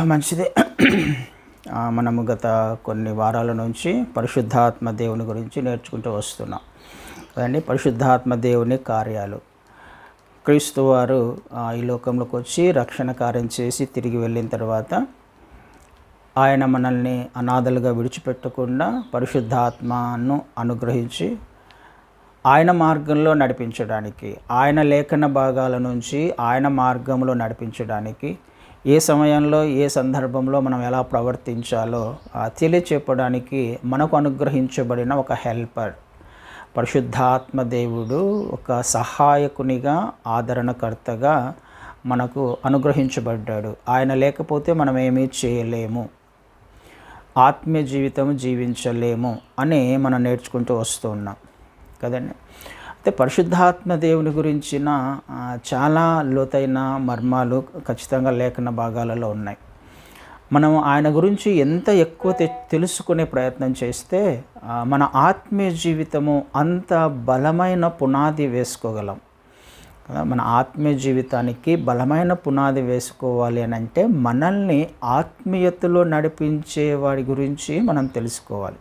మంచిదే. మనము గత కొన్ని వారాల నుంచి పరిశుద్ధాత్మ దేవుని గురించి నేర్చుకుంటూ వస్తున్నాం కదండి. పరిశుద్ధాత్మ దేవుని కార్యాలు. క్రీస్తు వారు ఈ లోకంలోకి వచ్చి రక్షణ కార్యం చేసి తిరిగి వెళ్ళిన తర్వాత ఆయన మనల్ని అనాథలుగా విడిచిపెట్టకుండా పరిశుద్ధాత్మను అనుగ్రహించి ఆయన మార్గంలో నడిపించడానికి, ఆయన లేఖన భాగాల నుంచి ఆయన మార్గంలో నడిపించడానికి, ఏ సమయంలో ఏ సందర్భంలో మనం ఎలా ప్రవర్తించాలో తెలియచెప్పడానికి మనకు అనుగ్రహించబడిన ఒక హెల్పర్ పరిశుద్ధాత్మ దేవుడు, ఒక సహాయకునిగా, ఆదరణకర్తగా మనకు అనుగ్రహించబడ్డాడు. ఆయన లేకపోతే మనం ఏమీ చేయలేము, ఆత్మీయ జీవితం జీవించలేము అని మనం నేర్చుకుంటూ వస్తూ ఉన్నాం కదండి. అయితే పరిశుద్ధాత్మ దేవుని గురించిన చాలా లోతైన మర్మాలు ఖచ్చితంగా లేఖన భాగాలలో ఉన్నాయి. మనం ఆయన గురించి ఎంత ఎక్కువ తెలుసుకునే ప్రయత్నం చేస్తే మన ఆత్మీయ జీవితము అంత బలమైన పునాది వేసుకోగలం. మన ఆత్మీయ జీవితానికి బలమైన పునాది వేసుకోవాలి అని అంటే మనల్ని ఆత్మీయతలో నడిపించే వాడి గురించి మనం తెలుసుకోవాలి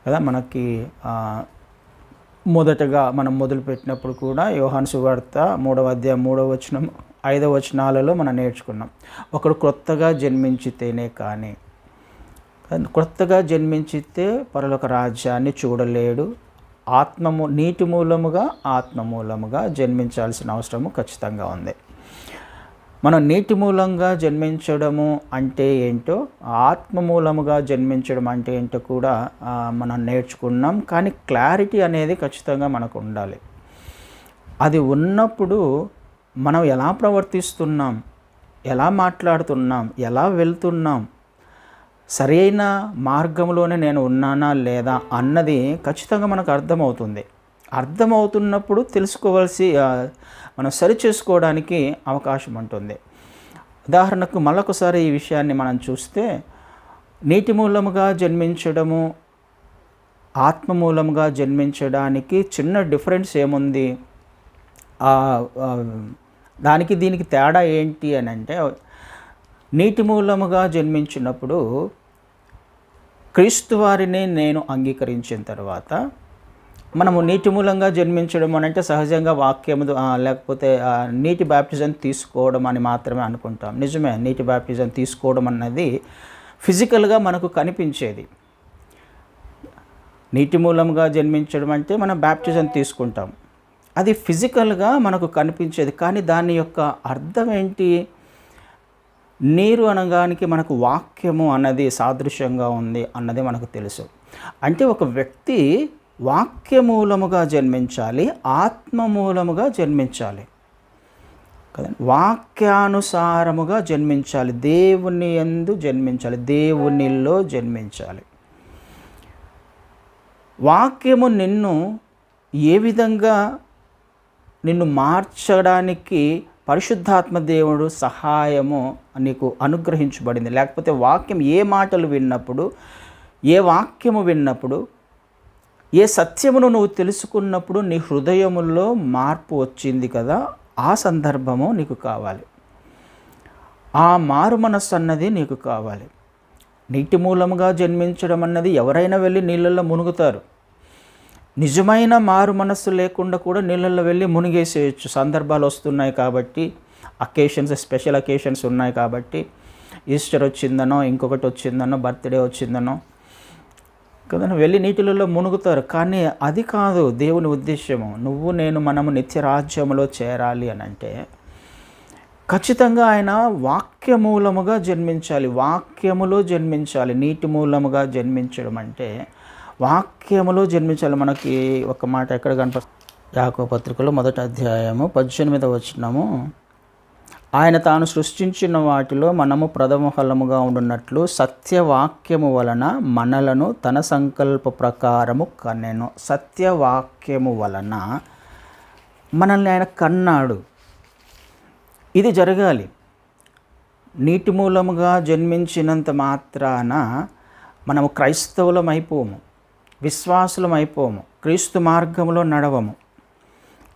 కదా. మనకి మొదటగా మనం మొదలుపెట్టినప్పుడు కూడా యోహాను సువార్త 3వ అధ్యాయం 3వ వచనం 5వ వచనాలలో మనం నేర్చుకున్నాం. ఒకడు క్రొత్తగా జన్మించితేనే కానీ, క్రొత్తగా జన్మించితే పరలోక రాజ్యాన్ని చూడలేడు. నీటి మూలముగా ఆత్మ మూలముగా జన్మించాల్సిన అవసరము ఖచ్చితంగా ఉంది. మనం నీటి మూలంగా జన్మించడము అంటే ఏంటో, ఆత్మ మూలముగా జన్మించడం అంటే ఏంటో కూడా మనం నేర్చుకున్నాం. కానీ క్లారిటీ అనేది ఖచ్చితంగా మనకు ఉండాలి. అది ఉన్నప్పుడు మనం ఎలా ప్రవర్తిస్తున్నాం, ఎలా మాట్లాడుతున్నాం, ఎలా వెళ్తున్నాం, సరైన మార్గంలోనే నేను ఉన్నానా లేదా అన్నది ఖచ్చితంగా మనకు అర్థమవుతుంది. అర్థమవుతున్నప్పుడు తెలుసుకోవాల్సి మనం సరి చేసుకోవడానికి అవకాశం ఉంటుంది. ఉదాహరణకు మళ్ళొకసారి ఈ విషయాన్ని మనం చూస్తే, నీటి మూలముగా జన్మించడము, ఆత్మ మూలముగా జన్మించడానికి చిన్న డిఫరెన్స్ ఏముంది, దానికి దీనికి తేడా ఏంటి అని అంటే, నీటి మూలముగా జన్మించినప్పుడు క్రీస్తు వారిని నేను అంగీకరించిన తర్వాత, మనము నీటి మూలంగా జన్మించడం అని అంటే సహజంగా వాక్యము లేకపోతే నీటి బ్యాప్టిజం తీసుకోవడం అని మాత్రమే అనుకుంటాం. నిజమే, నీటి బ్యాప్టిజం తీసుకోవడం అన్నది ఫిజికల్గా మనకు కనిపించేది. నీటి మూలంగా జన్మించడం అంటే మనం బ్యాప్టిజం తీసుకుంటాం, అది ఫిజికల్గా మనకు కనిపించేది. కానీ దాని యొక్క అర్థం ఏంటి? నీరు అనగానికి మనకు వాక్యము అన్నది సాదృశ్యంగా ఉంది అన్నది మనకు తెలుసు. అంటే ఒక వ్యక్తి వాక్యమూలముగా జన్మించాలి, ఆత్మ మూలముగా జన్మించాలి కదండి. వాక్యానుసారముగా జన్మించాలి, దేవుని యందు జన్మించాలి, దేవునిలో జన్మించాలి. వాక్యము నిన్ను ఏ విధంగా నిన్ను మార్చడానికి పరిశుద్ధాత్మ దేవుడు సహాయము నీకు అనుగ్రహించబడింది. లేకపోతే వాక్యం ఏ మాటలు విన్నప్పుడు, ఏ వాక్యము విన్నప్పుడు, ఏ సత్యమును నువ్వు తెలుసుకున్నప్పుడు నీ హృదయములో మార్పు వచ్చింది కదా, ఆ సందర్భము నీకు కావాలి. ఆ మారు మనస్సు అన్నది నీకు కావాలి. నీటి మూలముగా జన్మించడం అన్నది ఎవరైనా వెళ్ళి నీళ్ళల్లో మునుగుతారు. నిజమైన మారు మనస్సు లేకుండా కూడా నీళ్ళల్లో వెళ్ళి మునిగేసేయచ్చు. సందర్భాలు వస్తున్నాయి కాబట్టి, స్పెషల్ అకేషన్స్ ఉన్నాయి కాబట్టి, ఈస్టర్ వచ్చిందనో, ఇంకొకటి వచ్చిందనో, బర్త్డే వచ్చిందనో కదా వెళ్ళి నీటిలలో మునుగుతారు. కానీ అది కాదు దేవుని ఉద్దేశము. నువ్వు నేను మనము నిత్యరాజ్యములో చేరాలి అని అంటే ఖచ్చితంగా ఆయన వాక్యమూలముగా జన్మించాలి, వాక్యములో జన్మించాలి. నీటి మూలముగా జన్మించడం అంటే వాక్యములో జన్మించాలి. మనకి ఒక మాట ఎక్కడ కనిపిస్తుంది? యాకోబు పత్రికలో 1వ అధ్యాయము 18వ వచనము, ఆయన తాను సృష్టించిన వాటిలో మనము ప్రథమ ఫలముగా ఉండున్నట్లు సత్యవాక్యము వలన మనలను తన సంకల్ప ప్రకారము కన్నెను. సత్యవాక్యము వలన మనల్ని ఆయన కన్నాడు. ఇది జరగాలి. నీటి మూలముగా జన్మించినంత మాత్రాన మనము క్రైస్తవులం అయిపోము, విశ్వాసులం అయిపోము, క్రీస్తు మార్గంలో నడవము.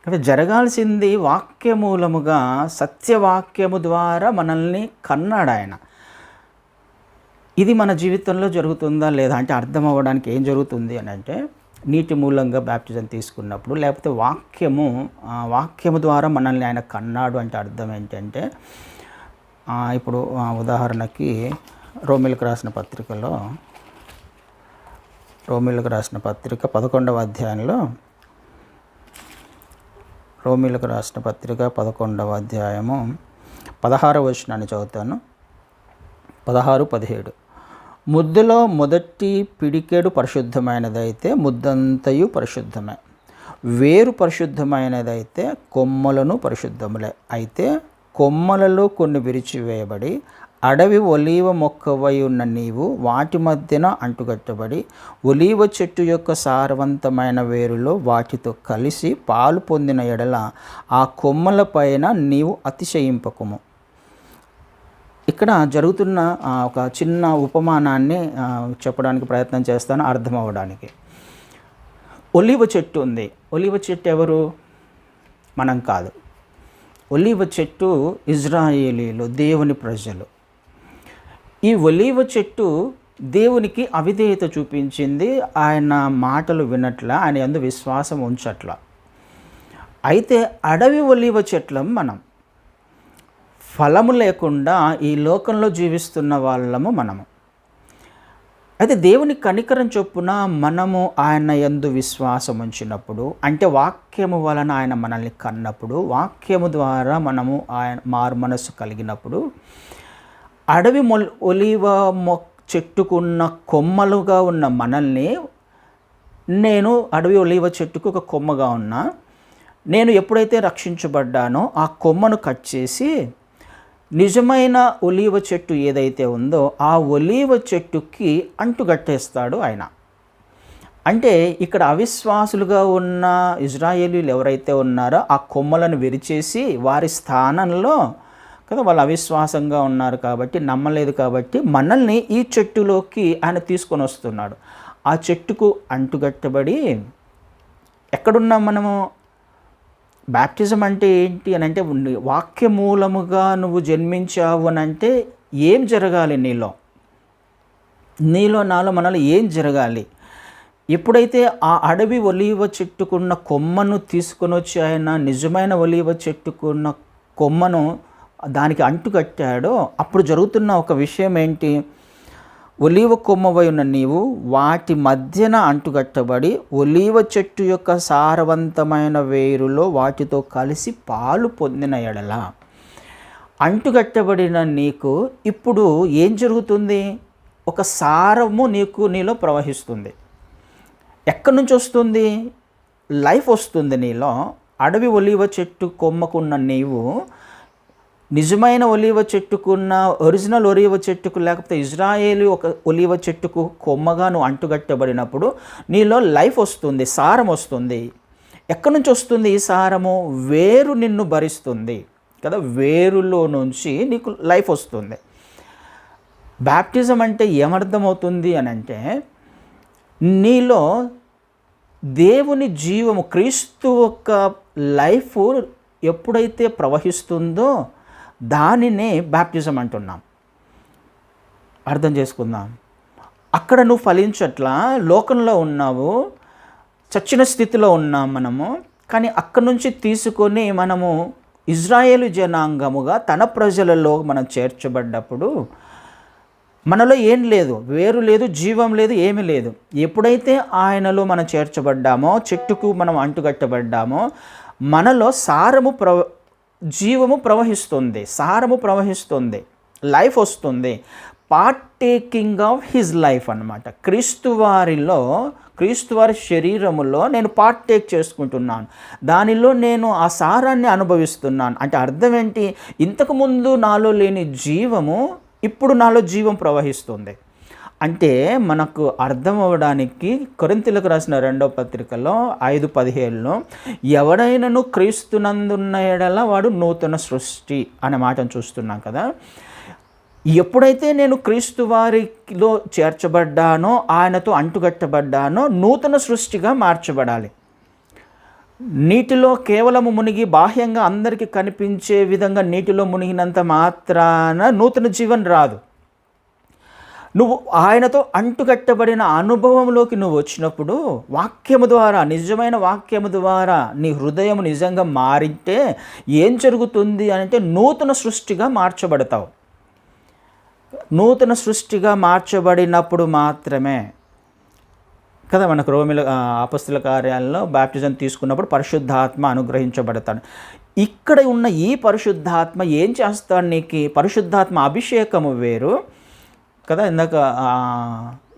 అంటే జరగాల్సింది వాక్యమూలముగా, సత్యవాక్యము ద్వారా మనల్ని కన్నాడు ఆయన. ఇది మన జీవితంలో జరుగుతుందా లేదా అంటే అర్థం అవ్వడానికి ఏం జరుగుతుంది అని అంటే, నీటి మూలంగా బ్యాప్టిజం తీసుకున్నప్పుడు లేకపోతే వాక్యము ద్వారా మనల్ని ఆయన కన్నాడు అంటే అర్థం ఏంటంటే, ఇప్పుడు ఉదాహరణకి రోమిలకు రాసిన పత్రిక 11వ అధ్యాయంలో, రోమిలకు రాసిన పత్రిక 11వ అధ్యాయము 16వ వచనాన్ని చదువుతాను. 16, 17. ముద్దలో మొదటి పిడికెడు పరిశుద్ధమైనదైతే ముద్దంతయు పరిశుద్ధమే, వేరు పరిశుద్ధమైనదైతే కొమ్మలను పరిశుద్ధములే. అయితే కొమ్మలలో కొన్ని విరిచివేయబడి అడవి ఒలీవ మొక్కవై ఉన్న నీవు వాటి మధ్యన అంటుగట్టబడి ఒలీవ చెట్టు యొక్క సారవంతమైన వేరులో వాటితో కలిసి పాలు పొందిన ఎడల ఆ కొమ్మల పైన నీవు అతిశయింపకుము. ఇక్కడ జరుగుతున్న ఒక చిన్న ఉపమానాన్ని చెప్పడానికి ప్రయత్నం చేస్తాను అర్థం అవ్వడానికి. ఒలీవ చెట్టు ఉంది. ఒలీవ చెట్టు ఎవరు? మనం కాదు. ఒలీవ చెట్టు ఇజ్రాయేలీలు, దేవుని ప్రజలు. ఈ ఒలీవ చెట్టు దేవునికి అవిధేయత చూపించింది. ఆయన మాటలు వినట్ల, ఆయన యందు విశ్వాసం ఉంచట్ల. అయితే అడవి ఒలీవ చెట్లం మనం. ఫలము లేకుండా ఈ లోకంలో జీవిస్తున్న వాళ్ళము మనము. అయితే దేవుని కనికరం చొప్పున మనము ఆయన యందు విశ్వాసం ఉంచినప్పుడు, అంటే వాక్యము వలన ఆయన మనల్ని కన్నప్పుడు, వాక్యము ద్వారా మనము ఆయన మారు మనస్సు కలిగినప్పుడు, అడవి ఒలీవ చెట్టుకున్న కొమ్మలుగా ఉన్న మనల్ని, నేను అడవి ఒలీవ చెట్టుకు ఒక కొమ్మగా ఉన్నా, నేను ఎప్పుడైతే రక్షించబడ్డానో ఆ కొమ్మను కట్ చేసి నిజమైన ఒలీవ చెట్టు ఏదైతే ఉందో ఆ ఒలీవ చెట్టుకి అంటుగట్టేస్తాడు ఆయన. అంటే ఇక్కడ అవిశ్వాసులుగా ఉన్న ఇజ్రాయేలీలు ఎవరైతే ఉన్నారో ఆ కొమ్మలను విరిచేసి వారి స్థానంలో కదా, వాళ్ళు అవిశ్వాసంగా ఉన్నారు కాబట్టి, నమ్మలేదు కాబట్టి మనల్ని ఈ చెట్టులోకి ఆయన తీసుకొని వస్తున్నాడు. ఆ చెట్టుకు అంటుగట్టబడి ఎక్కడున్నాం మనము? బ్యాప్టిజం అంటే ఏంటి అని అంటే, వాక్య మూలముగా నువ్వు జన్మించావు అని అంటే ఏం జరగాలి? నీలో నాలో మనలో ఏం జరగాలి? ఎప్పుడైతే ఆ అడవి ఒలీవ చెట్టుకున్న కొమ్మను తీసుకొని వచ్చి ఆయన నిజమైన ఒలీవ చెట్టుకున్న కొమ్మను దానికి అంటుకట్టాడో అప్పుడు జరుగుతున్న ఒక విషయం ఏంటి? ఒలీవ కొమ్మవై ఉన్న నీవు వాటి మధ్యన అంటుగట్టబడి ఒలీవ చెట్టు యొక్క సారవంతమైన వేరులో వాటితో కలిసి పాలు పొందిన ఎడల, అంటుగట్టబడిన నీకు ఇప్పుడు ఏం జరుగుతుంది? ఒక సారము నీలో ప్రవహిస్తుంది. ఎక్కడి నుంచి వస్తుంది? లైఫ్ వస్తుంది నీలో. అడవి ఒలీవ చెట్టు కొమ్మకున్న నీవు నిజమైన ఒలీవ చెట్టుకున్న ఒరిజినల్ ఒలీవ చెట్టుకు లేకపోతే ఇజ్రాయేలు ఒక ఒలీవ చెట్టుకు కొమ్మగా నువ్వు అంటుగట్టబడినప్పుడు నీలో లైఫ్ వస్తుంది, సారం వస్తుంది. ఎక్కడి నుంచి వస్తుంది ఈ సారము? వేరు నిన్ను భరిస్తుంది కదా, వేరులో నుంచి నీకు లైఫ్ వస్తుంది. బ్యాప్టిజం అంటే ఏమర్థమవుతుంది అని అంటే, నీలో దేవుని జీవము, క్రీస్తు యొక్క లైఫ్ ఎప్పుడైతే ప్రవహిస్తుందో దానినే బ్యాప్టిజం అంటున్నాం. అర్థం చేసుకుందాం. అక్కడ నువ్వు ఫలించట్లా, లోకంలో ఉన్నావు, చచ్చిన స్థితిలో ఉన్నాం మనము. కానీ అక్కడి నుంచి తీసుకొని మనము ఇజ్రాయేలు జనాంగముగా తన ప్రజలలో మనం చేర్చబడ్డప్పుడు మనలో ఏం లేదు, వేరు లేదు, జీవం లేదు, ఏమీ లేదు. ఎప్పుడైతే ఆయనలో మనం చేర్చబడ్డామో, చెట్టుకు మనం అంటుగట్టబడ్డామో, మనలో జీవము ప్రవహిస్తుంది, సారము ప్రవహిస్తుంది, లైఫ్ వస్తుంది. పార్టేకింగ్ ఆఫ్ హిజ్ లైఫ్ అన్నమాట. క్రీస్తు వారి శరీరములో నేను పార్టేక్ చేసుకుంటున్నాను, దానిలో నేను ఆ సారాన్ని అనుభవిస్తున్నాను. అంటే అర్థం ఏంటి? ఇంతకుముందు నాలో లేని జీవము ఇప్పుడు నాలో జీవం ప్రవహిస్తుంది. అంటే మనకు అర్థం అవ్వడానికి కొరింథీయులకు రాసిన 2వ పత్రికలో 5:17లో, ఎవడైనను క్రీస్తునందున్న ఎడల వాడు నూతన సృష్టి అనే మాటను చూస్తున్నాం కదా. ఎప్పుడైతే నేను క్రీస్తు వారిలో చేర్చబడ్డానో, ఆయనతో అంటుగట్టబడ్డానో, నూతన సృష్టిగా మార్చబడాలి. నీటిలో కేవలము మునిగి బాహ్యంగా అందరికీ కనిపించే విధంగా నీటిలో మునిగినంత మాత్రాన నూతన జీవన్ రాదు. నువ్వు ఆయనతో అంటుకట్టబడిన అనుభవంలోకి నువ్వు వచ్చినప్పుడు వాక్యము ద్వారా, నిజమైన వాక్యము ద్వారా నీ హృదయం నిజంగా మారింటే ఏం జరుగుతుంది అంటే నూతన సృష్టిగా మార్చబడతావు. నూతన సృష్టిగా మార్చబడినప్పుడు మాత్రమే కదా మనకు రోమిల అపొస్తలుల కార్యాలలో బాప్టిజం తీసుకున్నప్పుడు పరిశుద్ధాత్మ అనుగ్రహించబడతాడు. ఇక్కడ ఉన్న ఈ పరిశుద్ధాత్మ ఏం చేస్తాడు? నీకు పరిశుద్ధాత్మ అభిషేకము వేరు కదా. ఇందాక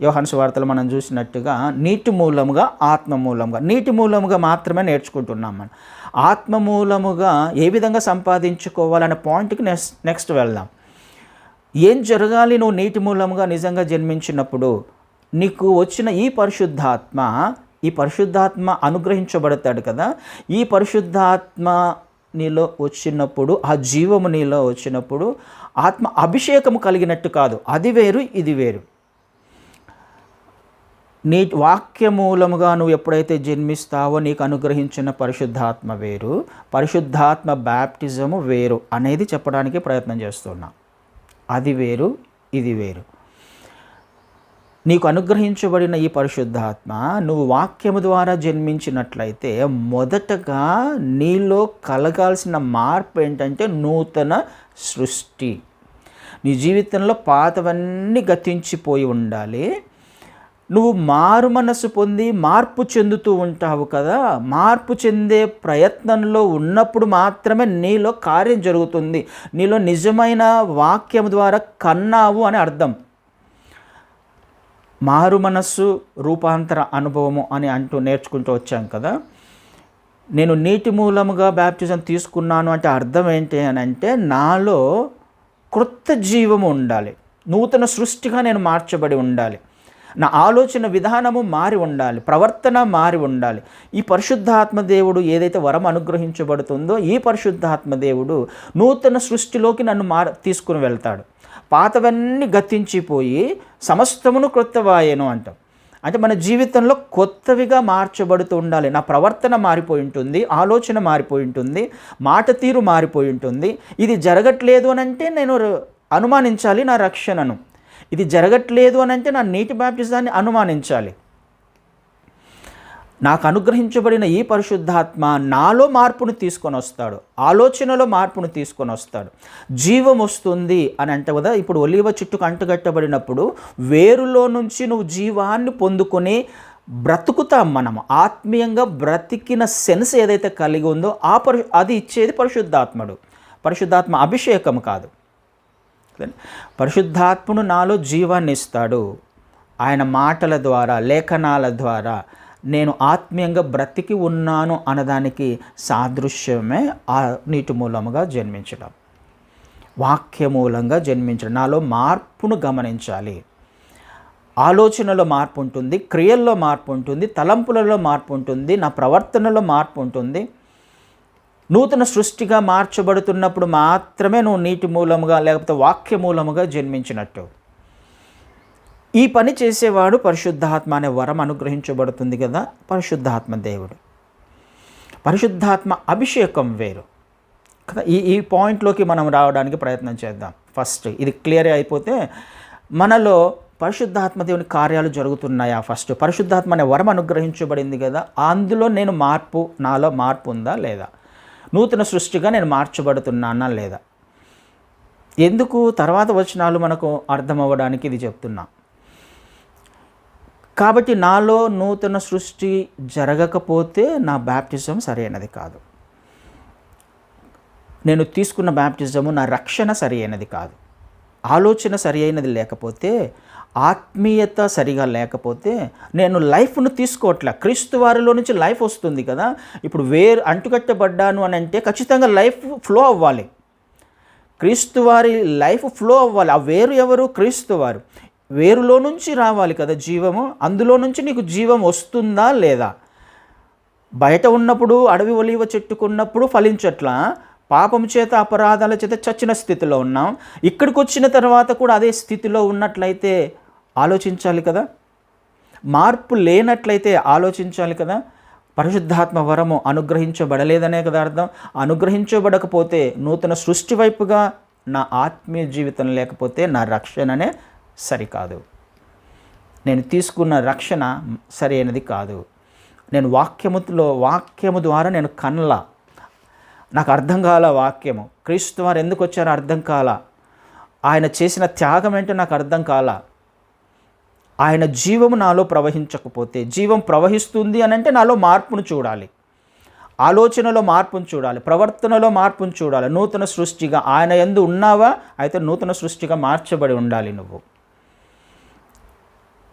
యోహాను సువార్తలో మనం చూసినట్టుగా నీటి మూలముగా ఆత్మ మూలముగా, నీటి మూలముగా మాత్రమే నేర్చుకుంటున్నాం మనం. ఆత్మ మూలముగా ఏ విధంగా సంపాదించుకోవాలనే పాయింట్కి నెక్స్ట్ వెళ్దాం. ఏం జరగాలి నువ్వు నీటి మూలముగా నిజంగా జన్మించినప్పుడు? నీకు వచ్చిన ఈ పరిశుద్ధాత్మ అనుగ్రహించబడతాడు కదా. ఈ పరిశుద్ధాత్మ నీలో వచ్చినప్పుడు, ఆ జీవము నీలో వచ్చినప్పుడు ఆత్మ అభిషేకము కలిగినట్టు కాదు. అది వేరు, ఇది వేరు. నీ వాక్య మూలముగా నువ్వు ఎప్పుడైతే జన్మిస్తావో నీకు అనుగ్రహించిన పరిశుద్ధాత్మ వేరు, పరిశుద్ధాత్మ బ్యాప్టిజము వేరు అనేది చెప్పడానికి ప్రయత్నం చేస్తున్నా. అది వేరు, ఇది వేరు. నీకు అనుగ్రహించబడిన ఈ పరిశుద్ధాత్మ నువ్వు వాక్యము ద్వారా జన్మించినట్లయితే మొదటగా నీలో కలగాల్సిన మార్పు ఏంటంటే నూతన సృష్టి. నీ జీవితంలో పాతవన్నీ గతించిపోయి ఉండాలి. నువ్వు మారు మనసు పొంది మార్పు చెందుతూ ఉంటావు కదా. మార్పు చెందే ప్రయత్నంలో ఉన్నప్పుడు మాత్రమే నీలో కార్యం జరుగుతుంది. నీలో నిజమైన వాక్యం ద్వారా కన్నావు అని అర్థం. మారు మనస్సు రూపాంతర అనుభవము అని అంటూ నేర్చుకుంటూ వచ్చాం కదా. నేను నీటి మూలముగా బ్యాప్టిజం తీసుకున్నాను అంటే అర్థం ఏంటి అని అంటే నాలో క్రొత్త జీవము ఉండాలి, నూతన సృష్టిగా నేను మార్చబడి ఉండాలి, నా ఆలోచన విధానము మారి ఉండాలి, ప్రవర్తన మారి ఉండాలి. ఈ పరిశుద్ధాత్మ దేవుడు ఏదైతే వరం అనుగ్రహించబడుతుందో ఈ పరిశుద్ధాత్మ దేవుడు నూతన సృష్టిలోకి నన్ను తీసుకుని వెళ్తాడు. పాతవన్నీ గతించిపోయి సమస్తమును క్రొత్తవాయేను అంటాం. అంటే మన జీవితంలో కొత్తవిగా మార్చబడుతూ ఉండాలి. నా ప్రవర్తన మారిపోయి ఉంటుంది, ఆలోచన మారిపోయి ఉంటుంది, మాట తీరు మారిపోయి ఉంటుంది. ఇది జరగట్లేదు అని అంటే నేను అనుమానించాలి నా రక్షణను. ఇది జరగట్లేదు అని అంటే నా నీటి బాప్టిజాన్ని అనుమానించాలి. నాకు అనుగ్రహించబడిన ఈ పరిశుద్ధాత్మ నాలో మార్పును తీసుకొని వస్తాడు, ఆలోచనలో మార్పును తీసుకొని వస్తాడు, జీవం వస్తుంది అని అంటే కదా. ఇప్పుడు ఒలీవ చెట్టుకు అంటుకట్టబడినప్పుడు వేరులో నుంచి నువ్వు జీవాన్ని పొందుకొని బ్రతుకుతాం. మనం ఆత్మీయంగా బ్రతికిన సెన్స్ ఏదైతే కలిగి ఉందో అది ఇచ్చేది పరిశుద్ధాత్ముడు. పరిశుద్ధాత్మ అభిషేకం కాదు. పరిశుద్ధాత్ముడు నాలో జీవాన్ని ఇస్తాడు. ఆయన మాటల ద్వారా, లేఖనాల ద్వారా నేను ఆత్మీయంగా బ్రతికి ఉన్నాను అన్నదానికి సాదృశ్యమే ఆ నీటి మూలముగా జన్మించడం, వాక్య మూలంగా జన్మించడం. నాలో మార్పును గమనించాలి. ఆలోచనలో మార్పు ఉంటుంది, క్రియల్లో మార్పు ఉంటుంది, తలంపులలో మార్పు ఉంటుంది, నా ప్రవర్తనలో మార్పు ఉంటుంది. నూతన సృష్టిగా మార్చబడుతున్నప్పుడు మాత్రమే నువ్వు నీటి మూలముగా లేకపోతే వాక్య మూలముగా జన్మించినట్టు. ఈ పని చేసేవాడు పరిశుద్ధాత్మ అనే వరం అనుగ్రహించబడుతుంది కదా. పరిశుద్ధాత్మ దేవుడు, పరిశుద్ధాత్మ అభిషేకం వేరు కదా. ఈ పాయింట్లోకి మనం రావడానికి ప్రయత్నం చేద్దాం. ఫస్ట్ ఇది క్లియర్ అయిపోతే మనలో పరిశుద్ధాత్మ దేవుని కార్యాలు జరుగుతున్నాయా? ఫస్ట్ పరిశుద్ధాత్మ అనే వరం అనుగ్రహించబడింది కదా, అందులో నాలో మార్పు ఉందా లేదా? నూతన సృష్టిగా నేను మార్చబడుతున్నానా లేదా? ఎందుకు తర్వాత వచనాలు మనకు అర్థం అవ్వడానికి ఇది చెప్తున్నా. కాబట్టి నాలో నూతన సృష్టి జరగకపోతే నా బ్యాప్టిజం సరైనది కాదు. నేను తీసుకున్న బ్యాప్టిజము నా రక్షణ సరి అయినది కాదు. ఆలోచన సరి అయినది లేకపోతే, ఆత్మీయత సరిగా లేకపోతే నేను లైఫ్ను తీసుకోవట్లే. క్రీస్తు వారిలో నుంచి లైఫ్ వస్తుంది కదా. ఇప్పుడు అంటుకట్టబడ్డాను అని అంటే ఖచ్చితంగా లైఫ్ ఫ్లో అవ్వాలి. క్రీస్తు వారి లైఫ్ ఫ్లో అవ్వాలి. ఆ వేరు ఎవరు? క్రీస్తు వారు. వేరులో నుంచి రావాలి కదా జీవము. అందులో నుంచి నీకు జీవం వస్తుందా లేదా? బయట ఉన్నప్పుడు అడవి ఒలీవ చెట్టుకున్నప్పుడు ఫలించట్లా, పాపం చేత అపరాధాల చేత చచ్చిన స్థితిలో ఉన్నాం. ఇక్కడికి వచ్చిన తర్వాత కూడా అదే స్థితిలో ఉన్నట్లయితే ఆలోచించాలి కదా. మార్పు లేనట్లయితే ఆలోచించాలి కదా. పరిశుద్ధాత్మ వరము అనుగ్రహించబడలేదనే కదా అర్థం. అనుగ్రహించబడకపోతే నూతన సృష్టి వైపుగా నా ఆత్మీయ జీవితం లేకపోతే నా రక్షణనే సరికాదు. నేను తీసుకున్న రక్షణ సరైనది కాదు. నేను వాక్యము ద్వారా నేను కనలా, నాకు అర్థం కాల వాక్యము. క్రీస్తు వారు ఎందుకు వచ్చారో అర్థం కాల. ఆయన చేసిన త్యాగం ఏంటో నాకు అర్థం కాల. ఆయన జీవము నాలో ప్రవహించకపోతే, జీవం ప్రవహిస్తుంది అని అంటే నాలో మార్పును చూడాలి, ఆలోచనలో మార్పును చూడాలి, ప్రవర్తనలో మార్పును చూడాలి. నూతన సృష్టిగా ఆయన యందు ఉన్నావా? అయితే నూతన సృష్టిగా మార్చబడి ఉండాలి నువ్వు.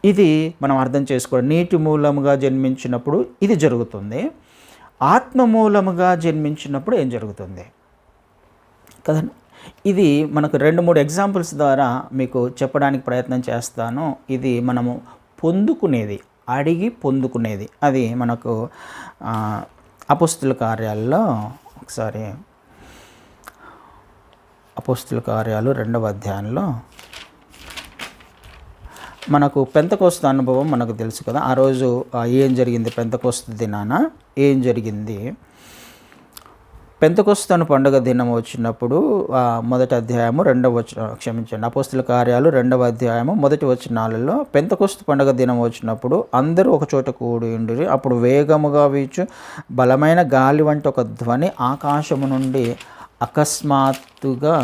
ఇది మనం అర్థం చేసుకోవాలి. నీటి మూలముగా జన్మించినప్పుడు ఇది జరుగుతుంది. ఆత్మ మూలముగా జన్మించినప్పుడు ఏం జరుగుతుంది కదండి. ఇది మనకు 2-3 ఎగ్జాంపుల్స్ ద్వారా మీకు చెప్పడానికి ప్రయత్నం చేస్తాను. ఇది మనము పొందుకునేది, అడిగి పొందుకునేది. అది మనకు అపోస్తుల కార్యాల్లో ఒకసారి, అపోస్తుల కార్యాలు 2వ అధ్యాయంలో మనకు పెంతెకోస్తు అనుభవం మనకు తెలుసు కదా. ఆ రోజు ఏం జరిగింది, పెంతెకోస్తు దినాన ఏం జరిగింది. పెంతెకోస్తు పండుగ దినం వచ్చినప్పుడు మొదటి అధ్యాయము 2వ వచనం, క్షమించండి, అపోస్తుల కార్యాలు 2వ అధ్యాయము మొదటి వచనాలలో పెంతెకోస్తు పండుగ దినం వచ్చినప్పుడు అందరూ ఒక చోట కూడి ఉండిరి. అప్పుడు వేగముగా వీచు బలమైన గాలి వంటి ఒక ధ్వని ఆకాశము నుండి అకస్మాత్తుగా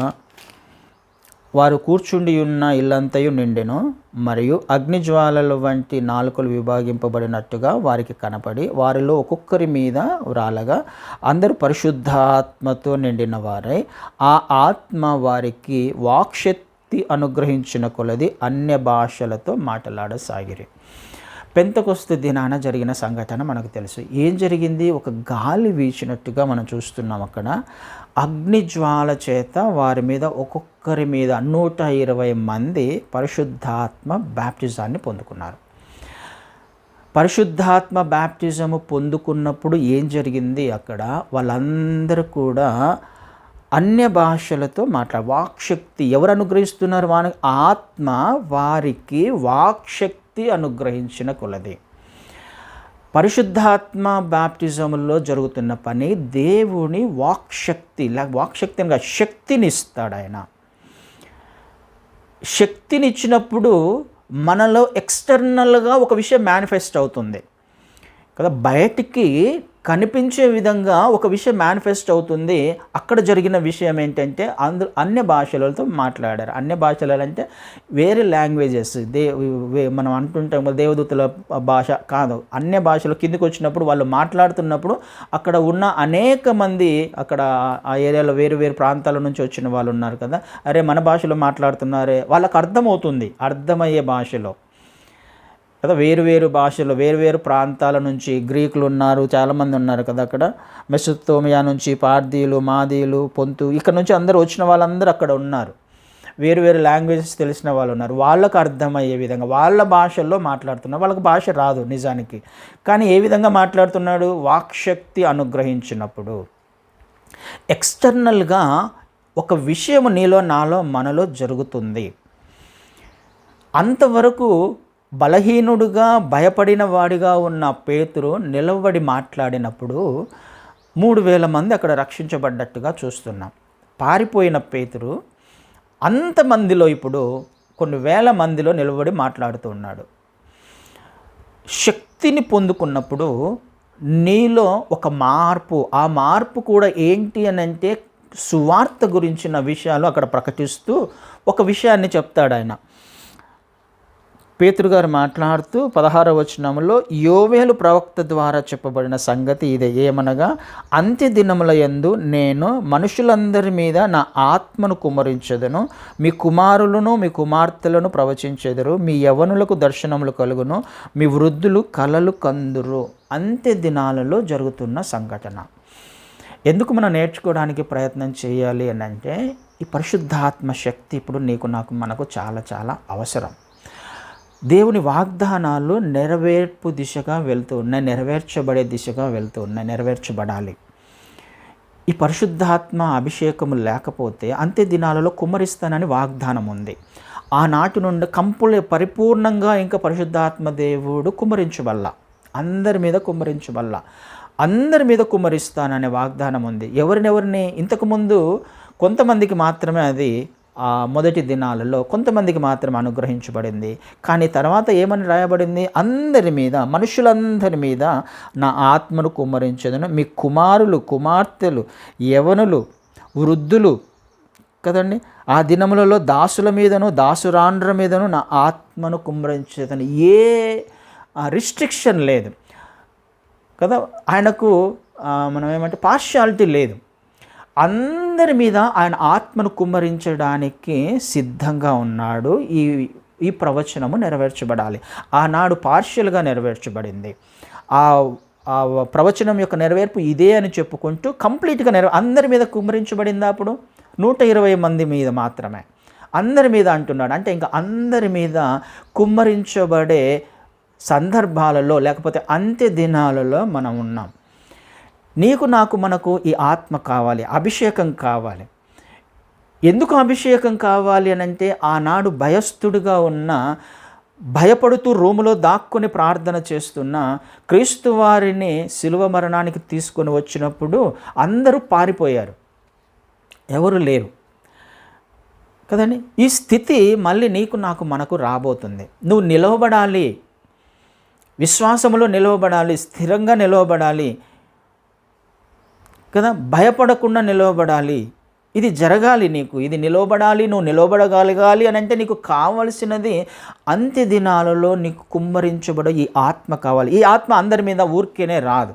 వారు కూర్చుండి ఉన్న ఇల్లంతయు నిండెను. మరియు అగ్నిజ్వాలల వంటి నాలుకలు విభాగింపబడినట్టుగా వారికి కనపడి వారిలో ఒక్కొక్కరి మీద రాలగా అందరూ పరిశుద్ధాత్మతో నిండిన వారై ఆ ఆత్మ వారికి వాక్శక్తి అనుగ్రహించిన కొలది అన్య భాషలతో మాట్లాడసాగిరి. పెంతెకోస్తు దినాన జరిగిన సంఘటన మనకు తెలుసు. ఏం జరిగింది? ఒక గాలి వీచినట్టుగా మనం చూస్తున్నాం. అక్కడ అగ్నిజ్వాల చేత వారి మీద ఒక్కొక్కరి మీద 120 మంది పరిశుద్ధాత్మ బ్యాప్టిజాన్ని పొందుకున్నారు. పరిశుద్ధాత్మ బ్యాప్టిజము పొందుకున్నప్పుడు ఏం జరిగింది? అక్కడ వాళ్ళందరూ కూడా అన్య భాషలతో వాక్శక్తి ఎవరు అనుగ్రహిస్తున్నారు? ఆత్మ వారికి వాక్శక్తి అనుగ్రహించిన కొలది. పరిశుద్ధాత్మ బ్యాప్టిజంలో జరుగుతున్న పని దేవుని వాక్శక్తిగా శక్తినిస్తాడు. ఆయన శక్తినిచ్చినప్పుడు మనలో ఎక్స్టర్నల్గా ఒక విషయం మేనిఫెస్ట్ అవుతుంది కదా, బయటికి కనిపించే విధంగా ఒక విషయం మేనిఫెస్ట్ అవుతుంది. అక్కడ జరిగిన విషయం ఏంటంటే అన్య భాషలతో మాట్లాడారు. అన్య భాషలు అంటే వేరే లాంగ్వేజెస్, మనం అంటుంటాం దేవదూతల భాష కాదు, అన్య భాషలు కిందకి వచ్చినప్పుడు వాళ్ళు మాట్లాడుతున్నప్పుడు అక్కడ ఉన్న అనేక మంది, అక్కడ ఆ ఏరియాలో వేరు వేరు ప్రాంతాల నుంచి వచ్చిన వాళ్ళు ఉన్నారు కదా, అరే మన భాషలో మాట్లాడుతున్నారే, వాళ్ళకి అర్థమవుతుంది, అర్థమయ్యే భాషలో కదా. వేరు భాషలు, వేరు ప్రాంతాల నుంచి గ్రీకులు ఉన్నారు, చాలామంది ఉన్నారు కదా అక్కడ. మెసొపొతేమియా నుంచి పార్దీలు, మాదీలు, పొంతు, ఇక్కడ నుంచి అందరూ వచ్చిన వాళ్ళందరూ అక్కడ ఉన్నారు. వేరు లాంగ్వేజెస్ తెలిసిన వాళ్ళు ఉన్నారు. వాళ్ళకు అర్థమయ్యే విధంగా వాళ్ళ భాషల్లో మాట్లాడుతున్నారు. వాళ్ళకి భాష రాదు నిజానికి, కానీ ఏ విధంగా మాట్లాడుతున్నాడు? వాక్శక్తి అనుగ్రహించినప్పుడు ఎక్స్టర్నల్గా ఒక విషయం నీలో, నాలో, మనలో జరుగుతుంది. అంతవరకు బలహీనుడుగా భయపడిన వాడిగా ఉన్న పేతురు నిలబడి మాట్లాడినప్పుడు 3000 మంది అక్కడ రక్షించబడ్డట్టుగా చూస్తున్నాం. పారిపోయిన పేతురు అంతమందిలో ఇప్పుడు కొన్ని వేల మందిలో నిలబడి మాట్లాడుతూ ఉన్నాడు. శక్తిని పొందుకున్నప్పుడు నీలో ఒక మార్పు, ఆ మార్పు కూడా ఏంటి అని అంటే సువార్త గురించిన విషయాలు అక్కడ ప్రకటిస్తూ ఒక విషయాన్ని చెప్తాడు ఆయన. పేతురు గారు మాట్లాడుతూ 16వ వచనంలో యోవేలు ప్రవక్త ద్వారా చెప్పబడిన సంగతి ఇదే, ఏమనగా అంత్య దినముల యందు నేను మనుషులందరి మీద నా ఆత్మను కుమ్మరించెదను, మీ కుమారులను మీ కుమార్తెలను ప్రవచించెదరు, మీ యవ్వనులకు దర్శనములు కలుగును, మీ వృద్ధులు కలలు కందురు. అంత్య దినాలలో జరుగుతున్న సంఘటన. ఎందుకు మనం నేర్చుకోవడానికి ప్రయత్నం చేయాలి అని అంటే ఈ పరిశుద్ధాత్మ శక్తి ఇప్పుడు నీకు, నాకు, మనకు చాలా చాలా అవసరం. దేవుని వాగ్దానాలు నెరవేర్పు దిశగా వెళ్తూ ఉన్నాయి, నెరవేర్చబడే దిశగా వెళ్తూ ఉన్నాయి, నెరవేర్చబడాలి. ఈ పరిశుద్ధాత్మ అభిషేకము లేకపోతే అంత్య దినాలలో కుమ్మరిస్తానని వాగ్దానం ఉంది. ఆనాటి నుండి పరిపూర్ణంగా ఇంకా పరిశుద్ధాత్మ దేవుడు కుమ్మరించబల్ల, అందరి మీద కుమ్మరించబల్ల, అందరి మీద కుమ్మరిస్తాననే వాగ్దానం ఉంది. ఎవరిని ఇంతకుముందు కొంతమందికి మాత్రమే అది మొదటి దినాలలో కొంతమందికి మాత్రం అనుగ్రహించబడింది. కానీ తర్వాత ఏమని రాయబడింది? అందరి మీద, మనుషులందరి మీద నా ఆత్మను కుమ్మరించేదను. మీ కుమారులు, కుమార్తెలు, యవనులు, వృద్ధులు కదండి, ఆ దినములలో దాసుల మీదను దాసురాండ్ర మీదను నా ఆత్మను కుమ్మరించేదని. ఏ రిస్ట్రిక్షన్ లేదు కదా. ఆయనకు మనం ఏమంటే పార్షియాలిటీ లేదు. అందరి మీద ఆయన ఆత్మను కుమ్మరించడానికి సిద్ధంగా ఉన్నాడు. ఈ ప్రవచనము నెరవేర్చబడాలి. ఆనాడు పార్షియల్గా నెరవేర్చబడింది. ఆ ప్రవచనం యొక్క నెరవేర్పు ఇదే అని చెప్పుకుంటూ కంప్లీట్గా అందరి మీద కుమ్మరించబడింది. అప్పుడు 120 మంది మీద మాత్రమే, అందరి మీద అంటున్నాడు. అంటే ఇంకా అందరి మీద కుమ్మరించబడే సందర్భాలలో లేకపోతే అంత్య దినాలలో మనం ఉన్నాం. నీకు నాకు మనకు ఈ ఆత్మ కావాలి, అభిషేకం కావాలి. ఎందుకు అభిషేకం కావాలి అని అంటే, ఆనాడు భయస్థుడిగా ఉన్న, భయపడుతూ రూములో దాక్కుని ప్రార్థన చేస్తున్న క్రీస్తు వారిని శిలువ మరణానికి తీసుకొని వచ్చినప్పుడు అందరూ పారిపోయారు, ఎవరు లేరు కదండి. ఈ స్థితి మళ్ళీ నీకు నాకు మనకు రాబోతుంది. నువ్వు నిలవబడాలి, విశ్వాసములో నిలవబడాలి, స్థిరంగా నిలవబడాలి కదా, భయపడకుండా నిలవబడాలి. ఇది జరగాలి నీకు, ఇది నిలవబడాలి, నువ్వు నిలవబడగలగాలి అని అంటే నీకు కావలసినది అంత్య దినాలలో నీకు కుమ్మరించబడే ఈ ఆత్మ కావాలి. ఈ ఆత్మ అందరి మీద ఊరికేనే రాదు.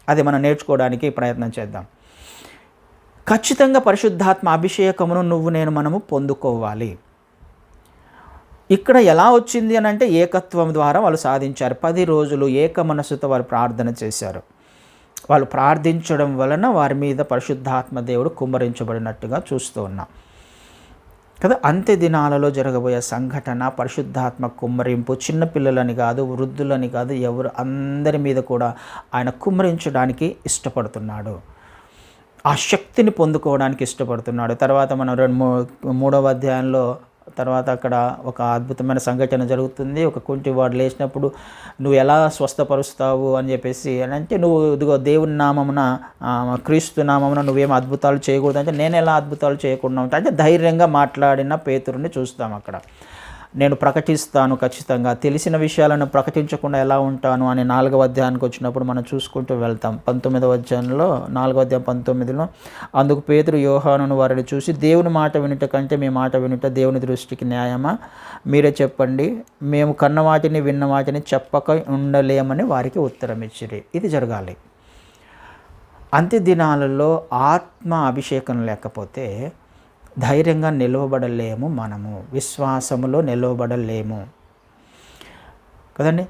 అది మనం నేర్చుకోవడానికి ప్రయత్నం చేద్దాం. ఖచ్చితంగా పరిశుద్ధాత్మ అభిషేకమును మనము పొందుకోవాలి. ఇక్కడ ఎలా వచ్చింది అని అంటే ఏకత్వం ద్వారా వాళ్ళు సాధించారు. 10 రోజులు ఏక మనస్సుతో వారు ప్రార్థన చేశారు. వాళ్ళు ప్రార్థించడం వలన వారి మీద పరిశుద్ధాత్మ దేవుడు కుమ్మరించబడినట్టుగా చూస్తూ ఉన్నాం కదా. అంత్య దినాలలో జరగబోయే సంఘటన పరిశుద్ధాత్మ కుమ్మరింపు. చిన్నపిల్లలని కాదు, వృద్ధులని కాదు, ఎవరు అందరి మీద కూడా ఆయన కుమ్మరించడానికి ఇష్టపడుతున్నాడు. ఆ శక్తిని పొందుకోవడానికి ఇష్టపడుతున్నాడు. తర్వాత మనం 3వ అధ్యాయంలో తర్వాత అక్కడ ఒక అద్భుతమైన సంఘటన జరుగుతుంది. ఒక కుంటివాడు లేచినప్పుడు నువ్వు ఎలా స్వస్థపరుస్తావు అని చెప్పేసి అంటే, నువ్వు ఇదిగో దేవుని నామమున, క్రీస్తు నామమున నువ్వేం అద్భుతాలు చేయకూడదు అంటే, నేను ఎలా అద్భుతాలు చేయకుండా ఉంటా అంటే ధైర్యంగా మాట్లాడిన పేతురుని చూస్తాం అక్కడ. నేను ప్రకటిస్తాను ఖచ్చితంగా, తెలిసిన విషయాలను ప్రకటించకుండా ఎలా ఉంటాను అని 4వ అధ్యాయానికి వచ్చినప్పుడు మనం చూసుకుంటూ వెళ్తాం. 19వ అధ్యాయంలో 4వ అధ్యాయం 19లో అందుకు పేతురు యోహానును వారిని చూసి, దేవుని మాట వినుట కంటే మీ మాట వినుట దేవుని దృష్టికి న్యాయమా? మీరే చెప్పండి, మేము కన్న వాటిని విన్న వాటిని చెప్పక ఉండలేమని వారికి ఉత్తరం ఇచ్చిరి. ఇది జరగాలి. అంత్య దినాలలో ఆత్మ అభిషేకం లేకపోతే ధైర్యంగా నిలవబడలేము, మనము విశ్వాసములో నిలవబడలేము కదండి.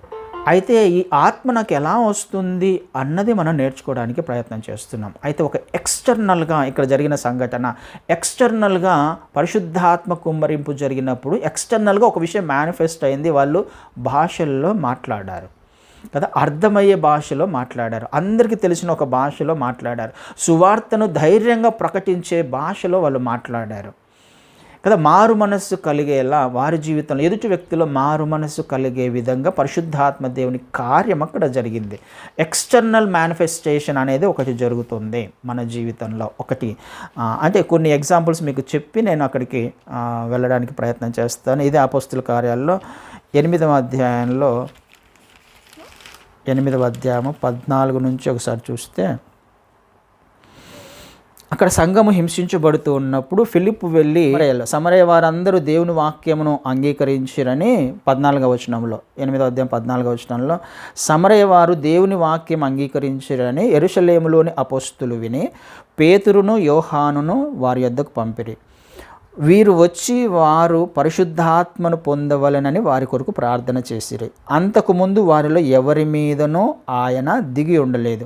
అయితే ఈ ఆత్మ నాకు ఎలా వస్తుంది అన్నది మనం నేర్చుకోవడానికి ప్రయత్నం చేస్తున్నాం. అయితే ఒక ఎక్స్టర్నల్గా ఇక్కడ జరిగిన సంఘటన, ఎక్స్టర్నల్గా పరిశుద్ధాత్మ కుమ్మరింపు జరిగినప్పుడు ఎక్స్టర్నల్గా ఒక విషయం మేనిఫెస్ట్ అయింది. వాళ్ళు భాషల్లో మాట్లాడారు కదా, అర్థమయ్యే భాషలో మాట్లాడారు, అందరికీ తెలిసిన ఒక భాషలో మాట్లాడారు, సువార్తను ధైర్యంగా ప్రకటించే భాషలో వాళ్ళు మాట్లాడారు కదా. మారు మనస్సు కలిగేలా వారి జీవితంలో ఎదుటి వ్యక్తిలో మారు మనస్సు కలిగే విధంగా పరిశుద్ధాత్మ దేవుని కార్యం అక్కడ జరిగింది. ఎక్స్టర్నల్ మేనిఫెస్టేషన్ అనేది ఒకటి జరుగుతుంది మన జీవితంలో. ఒకటి అంటే కొన్ని ఎగ్జాంపుల్స్ మీకు చెప్పి నేను అక్కడికి వెళ్ళడానికి ప్రయత్నం చేస్తాను. ఇదే అపోస్తుల కార్యాల్లో 8వ అధ్యాయంలో 8వ అధ్యాయము 14 నుంచి ఒకసారి చూస్తే, అక్కడ సంఘము హింసించబడుతూ ఉన్నప్పుడు ఫిలిప్పు వెళ్ళి సమరయ వారందరూ దేవుని వాక్యమును అంగీకరించిరని 14వ వచనంలో, 8వ అధ్యాయం 14వ వచనంలో, సమరయ వారు దేవుని వాక్యం అంగీకరించిరని యెరూషలేములోని అపోస్తులు విని పేతురును యోహానును వారి యొద్దకు పంపిరి. వీరు వచ్చి వారు పరిశుద్ధాత్మను పొందవలెనని వారి కొరకు ప్రార్థన చేసిరి. అంతకుముందు వారిలో ఎవరి మీదనో ఆయన దిగి ఉండలేదు.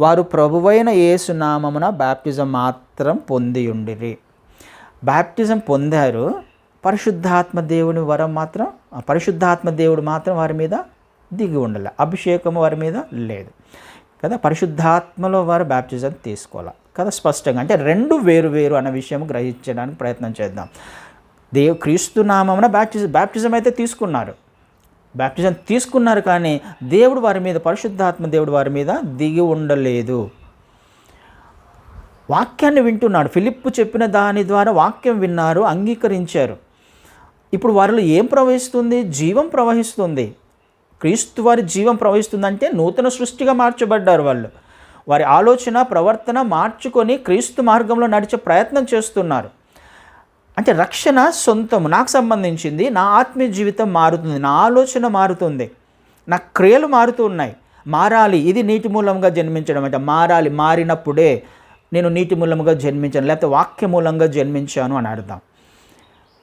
వారు ప్రభువైన యేసు నామమున బ్యాప్టిజం మాత్రం పొంది ఉండిరి. బ్యాప్టిజం పొందారు, పరిశుద్ధాత్మ దేవుని వరం మాత్రం, పరిశుద్ధాత్మ దేవుడు మాత్రం వారి మీద దిగి ఉండలే, అభిషేకం వారి మీద లేదు కదా. పరిశుద్ధాత్మలో వారు బ్యాప్టిజం తీసుకోవాలి కదా. స్పష్టంగా అంటే 2 వేరు అన్న విషయం గ్రహించడానికి ప్రయత్నం చేద్దాం. క్రీస్తు నామమున బ్యాప్టిజం అయితే తీసుకున్నారు, బ్యాప్టిజం తీసుకున్నారు, కానీ దేవుడు వారి మీద, పరిశుద్ధాత్మ దేవుడు వారి మీద దిగి ఉండలేదు. వాక్యాన్ని వింటున్నాడు. ఫిలిప్పు చెప్పిన దాని ద్వారా వాక్యం విన్నారు, అంగీకరించారు. ఇప్పుడు వారిలో ఏం ప్రవహిస్తుంది? జీవం ప్రవహిస్తుంది. క్రీస్తు వారి జీవం ప్రవహిస్తుందంటే నూతన సృష్టిగా మార్చబడ్డారు వాళ్ళు. వారి ఆలోచన ప్రవర్తన మార్చుకొని క్రీస్తు మార్గంలో నడిచే ప్రయత్నం చేస్తున్నారు. అంటే రక్షణ సొంతం, నాకు సంబంధించింది. నా ఆత్మీయ జీవితం మారుతుంది, నా ఆలోచన మారుతుంది, నా క్రియలు మారుతూ ఉన్నాయి. మారాలి. ఇది నీటి మూలంగా జన్మించడం అంటే మారాలి. మారినప్పుడే నేను నీటి మూలంగా జన్మించాను, లేకపోతే వాక్య మూలంగా జన్మించాను అని అర్థం.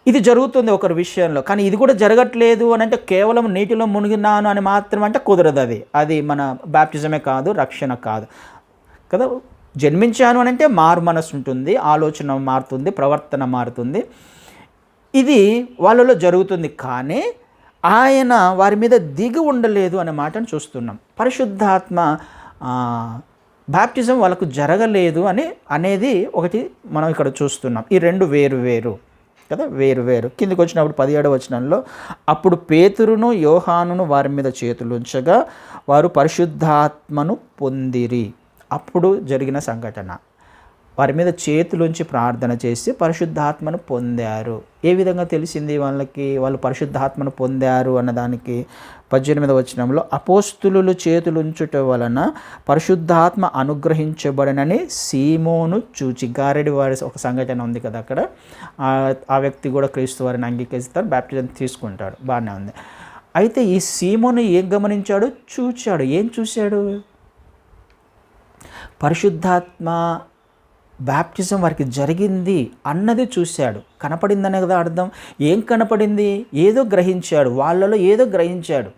ఇది జరుగుతుంది ఒకరి విషయంలో. కానీ ఇది కూడా జరగట్లేదు అని అంటే కేవలం నీటిలో మునిగినాను అని మాత్రం అంటే కుదరదు. అది మన బాప్టిజమే కాదు, రక్షణ కాదు కదా. జన్మించాను అని అంటే మారు మనసు ఉంటుంది, ఆలోచన మారుతుంది, ప్రవర్తన మారుతుంది. ఇది వాళ్ళలో జరుగుతుంది. కానీ ఆయన వారి మీద దిగి ఉండలేదు అనే మాటను చూస్తున్నాం. పరిశుద్ధాత్మ బాప్టిజం వాళ్ళకు జరగలేదు అనేది ఒకటి మనం ఇక్కడ చూస్తున్నాం. ఈ రెండు వేరు వేరు కదా, వేరు వేరు. కిందికి వచ్చినప్పుడు 17వ వచనంలో, అప్పుడు పేతురును యోహానును వారి మీద చేతులు ఉంచగా వారు పరిశుద్ధాత్మను పొందిరి. అప్పుడు జరిగిన సంఘటన, వారి మీద చేతులుంచి ప్రార్థన చేసి పరిశుద్ధాత్మను పొందారు. ఏ విధంగా తెలిసింది వాళ్ళకి వాళ్ళు పరిశుద్ధాత్మను పొందారు అన్నదానికి 18వ వచనంలో, అపోస్తులు చేతులుంచుట వలన పరిశుద్ధాత్మ అనుగ్రహించబడనని సీమోను చూచి. గారెడి వారి ఒక సంఘటన ఉంది కదా అక్కడ. ఆ వ్యక్తి కూడా క్రీస్తు వారిని అంగీకరిస్తారు, బాప్టిజం తీసుకుంటాడు, బాగానే ఉంది. అయితే ఈ సీమోను ఏం గమనించాడు? చూచాడు. ఏం చూశాడు? పరిశుద్ధాత్మ బాప్టిజం వారికి జరిగింది అన్నది చూశాడు. కనపడిందనే కదా అర్థం. ఏం కనపడింది? ఏదో గ్రహించాడు, వాళ్ళలో ఏదో గ్రహించాడు.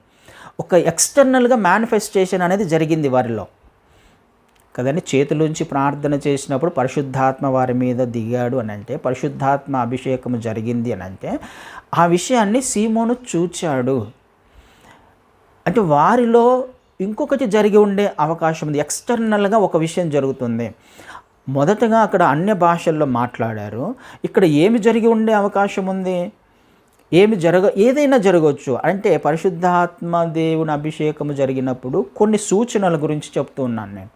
ఒక ఎక్స్టర్నల్గా మేనిఫెస్టేషన్ అనేది జరిగింది వారిలో కదండి. చేతులుంచి ప్రార్థన చేసినప్పుడు పరిశుద్ధాత్మ వారి మీద దిగాడు అని అంటే, పరిశుద్ధాత్మ అభిషేకము జరిగింది అని అంటే, ఆ విషయాన్ని సీమోను చూచాడు. అంటే వారిలో ఇంకొకటి జరిగి ఉండే అవకాశం ఉంది. ఎక్స్టర్నల్గా ఒక విషయం జరుగుతుంది. మొదటగా అక్కడ అన్య భాషల్లో మాట్లాడారు. ఇక్కడ ఏమి జరిగి ఉండే అవకాశం ఉంది? ఏదైనా జరగవచ్చు. అంటే పరిశుద్ధాత్మ దేవుని అభిషేకము జరిగినప్పుడు కొన్ని సూచనల గురించి చెప్తూ ఉన్నాను నేను.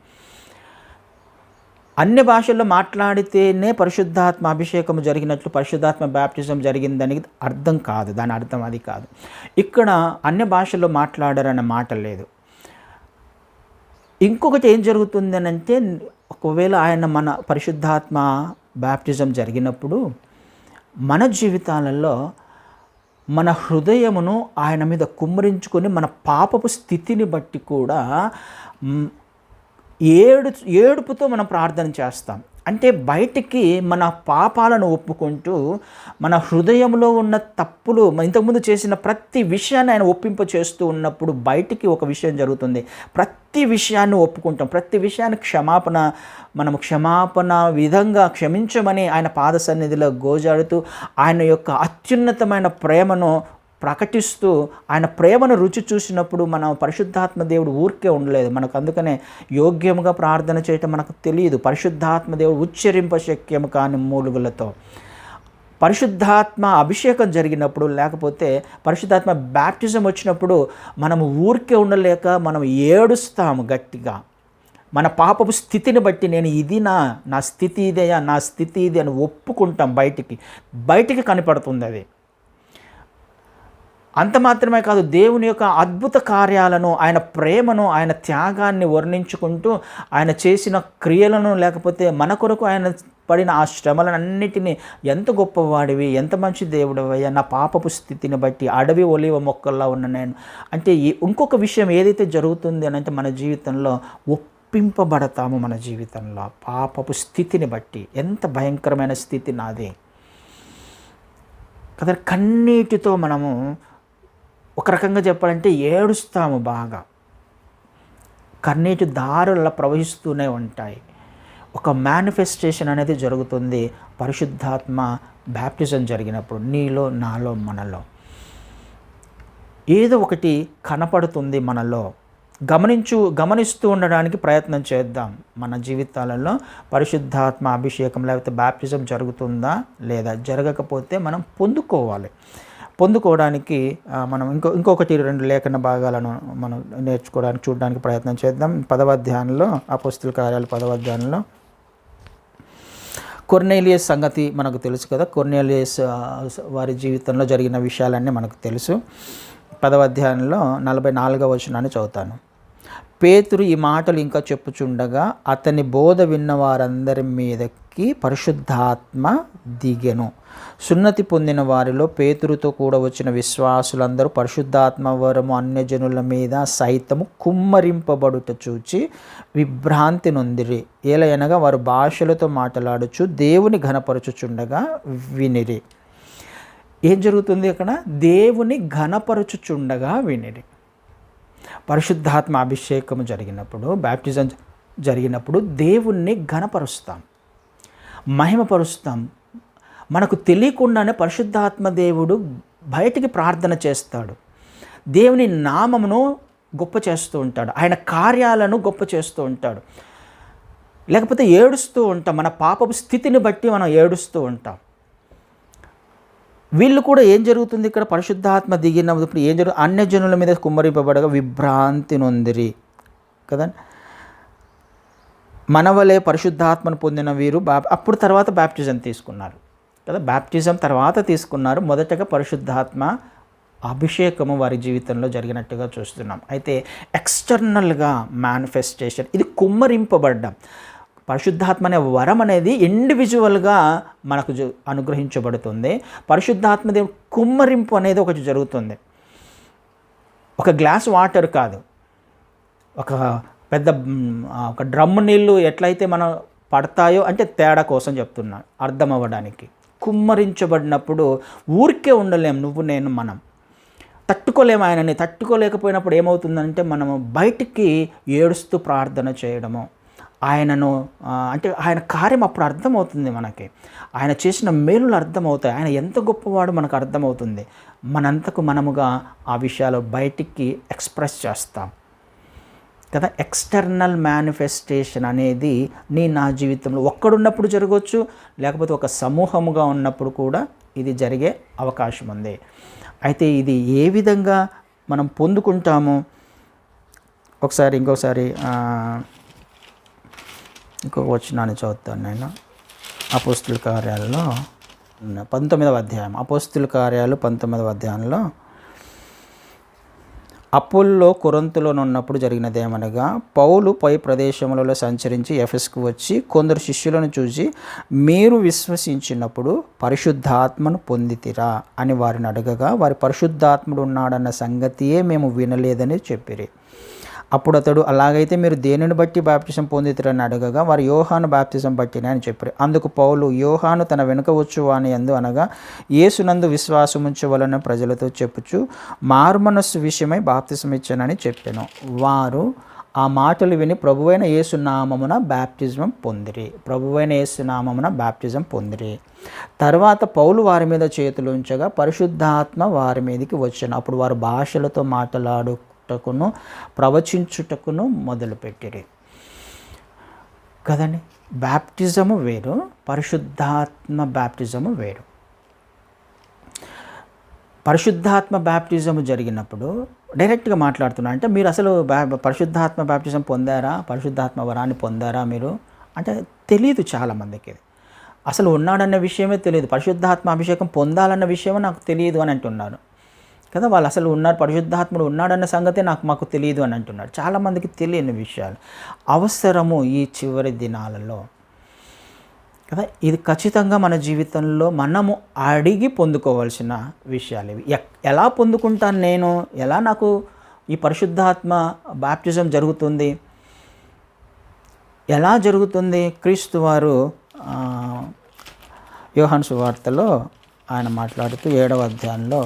అన్య భాషల్లో మాట్లాడితేనే పరిశుద్ధాత్మ అభిషేకము జరిగినట్లు, పరిశుద్ధాత్మ బ్యాప్టిజం జరిగిందని అర్థం కాదు. దాని అర్థం అది కాదు. ఇక్కడ అన్య భాషల్లో మాట్లాడారన్న మాట లేదు. ఇంకొకటి ఏం జరుగుతుంది అని అంటే, ఒకవేళ మన పరిశుద్ధాత్మ బ్యాప్టిజం జరిగినప్పుడు మన జీవితాలలో మన హృదయమును ఆయన మీద కుమ్మరించుకొని మన పాపపు స్థితిని బట్టి కూడా ఏడుపుతో మనం ప్రార్థన చేస్తాం. అంటే బయటికి మన పాపాలను ఒప్పుకుంటూ మన హృదయంలో ఉన్న తప్పులు, ఇంతకుముందు చేసిన ప్రతి విషయాన్ని ఆయన ఒప్పింప చేస్తూ ఉన్నప్పుడు బయటికి ఒక విషయం జరుగుతుంది. ప్రతి విషయాన్ని ఒప్పుకుంటాం, ప్రతి విషయాన్ని మనము క్షమాపణ విధంగా క్షమించమని ఆయన పాద సన్నిధిలో గోజాడుతూ ఆయన యొక్క అత్యున్నతమైన ప్రేమను ప్రకటిస్తూ ఆయన ప్రేమను రుచి చూసినప్పుడు మన పరిశుద్ధాత్మ దేవుడు ఊరికే ఉండలేదు మనకు. అందుకనే యోగ్యముగా ప్రార్థన చేయటం మనకు తెలియదు. పరిశుద్ధాత్మ దేవుడు ఉచ్చరింప శక్యము కాని మూలుగులతో, పరిశుద్ధాత్మ అభిషేకం జరిగినప్పుడు, లేకపోతే పరిశుద్ధాత్మ బ్యాప్టిజం వచ్చినప్పుడు మనము ఊరికే ఉండలేక మనం ఏడుస్తాము గట్టిగా. మన పాపపు స్థితిని బట్టి నేను ఇది నా స్థితి ఇదేయా, నా స్థితి ఇది అని ఒప్పుకుంటాం. బయటికి కనపడుతుంది అది. అంత మాత్రమే కాదు, దేవుని యొక్క అద్భుత కార్యాలను, ఆయన ప్రేమను, ఆయన త్యాగాన్ని వర్ణించుకుంటూ ఆయన చేసిన క్రియలను, లేకపోతే మన కొరకు ఆయన పడిన ఆ శ్రమలన్నిటినీ, ఎంత గొప్పవాడివి, ఎంత మంచి దేవుడివయ్యా, నా పాపపు స్థితిని బట్టి అడవి ఒలివ మొక్కల్లా ఉన్న నేను అంటే. ఇంకొక విషయం ఏదైతే జరుగుతుంది అని అంటే, మన జీవితంలో ఒప్పింపబడతాము. మన జీవితంలో పాపపు స్థితిని బట్టి, ఎంత భయంకరమైన స్థితి నాది కదా. కన్నీటితో మనము ఒక రకంగా చెప్పాలంటే ఏడుస్తాము బాగా. కన్నీటి దారుల ప్రవహిస్తూనే ఉంటాయి. ఒక మేనిఫెస్టేషన్ అనేది జరుగుతుంది పరిశుద్ధాత్మ బ్యాప్టిజం జరిగినప్పుడు. నీలో, నాలో, మనలో ఏదో ఒకటి కనపడుతుంది మనలో. గమనిస్తూ ఉండడానికి ప్రయత్నం చేద్దాం. మన జీవితాలలో పరిశుద్ధాత్మ అభిషేకం లేకపోతే బ్యాప్టిజం జరుగుతుందా లేదా, జరగకపోతే మనం పొందుకోవడానికి మనం ఇంకొకటి 2 లేఖన భాగాలను మనం చూడడానికి ప్రయత్నం చేద్దాం. 10వ అధ్యాయంలో, అపోస్తుల కార్యాలు 10వ అధ్యాయంలో కొర్నేలియస్ సంగతి మనకు తెలుసు కదా. కొర్నేలియస్ వారి జీవితంలో జరిగిన విషయాలన్నీ మనకు తెలుసు. 10వ అధ్యాయంలో 44వ వచనాన్ని చదువుతాను. పేతురు ఈ మాటలు ఇంకా చెప్పుచుండగా అతని బోధ విన్న వారందరి మీదకి పరిశుద్ధాత్మ దిగెను. సున్నతి పొందిన వారిలో పేతురుతో కూడా వచ్చిన విశ్వాసులందరూ పరిశుద్ధాత్మ వరము అన్యజనుల మీద సైతము కుమ్మరింపబడుట చూచి విభ్రాంతి నొందిరి. ఏలయనగా వారు భాషలతో మాట్లాడుచు దేవుని ఘనపరచుచుండగా వినిరి. ఏం జరుగుతుంది అక్కడ? దేవుని ఘనపరచుచుండగా వినిరి. పరిశుద్ధాత్మ అభిషేకం జరిగినప్పుడు, బ్యాప్టిజం జరిగినప్పుడు దేవుణ్ణి ఘనపరుస్తాం, మహిమపరుస్తాం. మనకు తెలియకుండానే పరిశుద్ధాత్మ దేవుడు బయటికి ప్రార్థన చేస్తాడు, దేవుని నామమును గొప్ప చేస్తూ ఉంటాడు, ఆయన కార్యాలను గొప్ప చేస్తూ ఉంటాడు. లేకపోతే ఏడుస్తూ ఉంటాం, మన పాపపు స్థితిని బట్టి మనం ఏడుస్తూ ఉంటాం. వీళ్ళు కూడా ఏం జరుగుతుంది ఇక్కడ? పరిశుద్ధాత్మ దిగినప్పుడు ఏం జరుగుతుంది? అన్యజనుల మీద కుమ్మరింపబడగా విభ్రాంతి నొందిరి కదా. మనవలే పరిశుద్ధాత్మను పొందిన వీరు అప్పుడు తర్వాత బ్యాప్టిజం తీసుకున్నారు కదా. బ్యాప్టిజం తర్వాత తీసుకున్నారు. మొదటగా పరిశుద్ధాత్మ అభిషేకము వారి జీవితంలో జరిగినట్టుగా చూస్తున్నాం. అయితే ఎక్స్టర్నల్గా మేనిఫెస్టేషన్, ఇది కుమ్మరింపబడ్డం. పరిశుద్ధాత్మ అనే వరం అనేది ఇండివిజువల్గా మనకు అనుగ్రహించబడుతుంది. పరిశుద్ధాత్మ దేవుడు కుమ్మరింపు అనేది ఒకటి జరుగుతుంది. ఒక గ్లాస్ వాటర్ కాదు, ఒక పెద్ద ఒక డ్రమ్ నీళ్ళు ఎట్లయితే మనం పడతాయో అంటే తేడా కోసం చెప్తున్నా, అర్థం అవ్వడానికి. కుమ్మరించబడినప్పుడు ఊరికే ఉండలేం, నువ్వు నేను మనం తట్టుకోలేము. ఆయనని తట్టుకోలేకపోయినప్పుడు ఏమవుతుందంటే మనము బయటికి ఏడుస్తూ ప్రార్థన చేయడము, ఆయనను అంటే ఆయన కార్యం అప్పుడు అర్థమవుతుంది మనకి, ఆయన చేసిన మేలులు అర్థమవుతాయి, ఆయన ఎంత గొప్పవాడు మనకు అర్థమవుతుంది. మనంతకు మనముగా ఆ విషయాలు బయటికి ఎక్స్ప్రెస్ చేస్తాం కదా. ఎక్స్టర్నల్ మేనిఫెస్టేషన్ అనేది నా జీవితంలో ఒక్కడున్నప్పుడు జరగవచ్చు, లేకపోతే ఒక సమూహముగా ఉన్నప్పుడు కూడా ఇది జరిగే అవకాశం ఉంది. అయితే ఇది ఏ విధంగా మనం పొందుకుంటాము? ఇంకొకసారి ఇంకొక వచనాన్ని చదువుతాను నేను. అపోస్తుల కార్యాలలో 19వ అధ్యాయం, అపోస్తుల కార్యాలు 19వ అధ్యాయంలో అపోల్లో కొరింథులో ఉన్నప్పుడు జరిగినదేమనగా, పౌలు పై ప్రదేశములలో సంచరించి ఎఫెసుకు వచ్చి కొందరు శిష్యులను చూసి, మీరు విశ్వసించినప్పుడు పరిశుద్ధాత్మను పొందితిరా అని వారిని అడగగా, వారి పరిశుద్ధాత్ముడు ఉన్నాడన్న సంగతియే మేము వినలేదని చెప్పిరి. అప్పుడు అతడు, అలాగైతే మీరు దేనిని బట్టి బాప్తిసం పొందితిరని అడగగా, వారు యోహాను బాప్తిసం బట్టినే అని చెప్పారు. అందుకు పౌలు, యోహాను తన వెనుక వచ్చువాని యందు అనగా యేసునందు విశ్వాసముంచవలన ప్రజలతో చెప్పుచు మారుమనస్సు విషయమై బాప్తిసం ఇచ్చానని చెప్పాను. వారు ఆ మాటలు విని ప్రభువైన యేసు నామమున బాప్తిజం పొందిరి. ప్రభువైన యేసు నామమున బాప్తిజం పొందిరి. తర్వాత పౌలు వారి మీద చేతులు ఉంచగా పరిశుద్ధాత్మ వారి మీదకి వచ్చాను. అప్పుడు వారు భాషలతో మాట్లాడుటకును ప్రవచించుటకును మొదలుపెట్టిరి. కదండి, బాప్టిజము వేరు, పరిశుద్ధాత్మ బాప్టిజము వేరు. పరిశుద్ధాత్మ బాప్టిజము జరిగినప్పుడు డైరెక్ట్గా మాట్లాడుతున్నా అంటే, మీరు అసలు పరిశుద్ధాత్మ బాప్టిజం పొందారా, పరిశుద్ధాత్మ వరాన్ని పొందారా మీరు అంటే తెలియదు చాలామందికి. అసలు ఉన్నాడన్న విషయమే తెలియదు, పరిశుద్ధాత్మ అభిషేకం పొందాలన్న విషయమే నాకు తెలియదు అని అంటున్నారు కదా. వాళ్ళు అసలు ఉన్నారు, పరిశుద్ధాత్ముడు ఉన్నాడన్న సంగతే మాకు తెలియదు అని అంటున్నారు. చాలామందికి తెలియని విషయాలు అవసరము ఈ చివరి దినాలలో కదా. ఇది ఖచ్చితంగా మన జీవితంలో మనము అడిగి పొందుకోవాల్సిన విషయాలు ఇవి. ఎలా పొందుకుంటాను నేను? ఎలా నాకు ఈ పరిశుద్ధాత్మ బాప్టిజం జరుగుతుంది? ఎలా జరుగుతుంది? క్రీస్తు వారు యోహాను సువార్తలో ఆయన మాట్లాడుతూ 7వ అధ్యాయంలో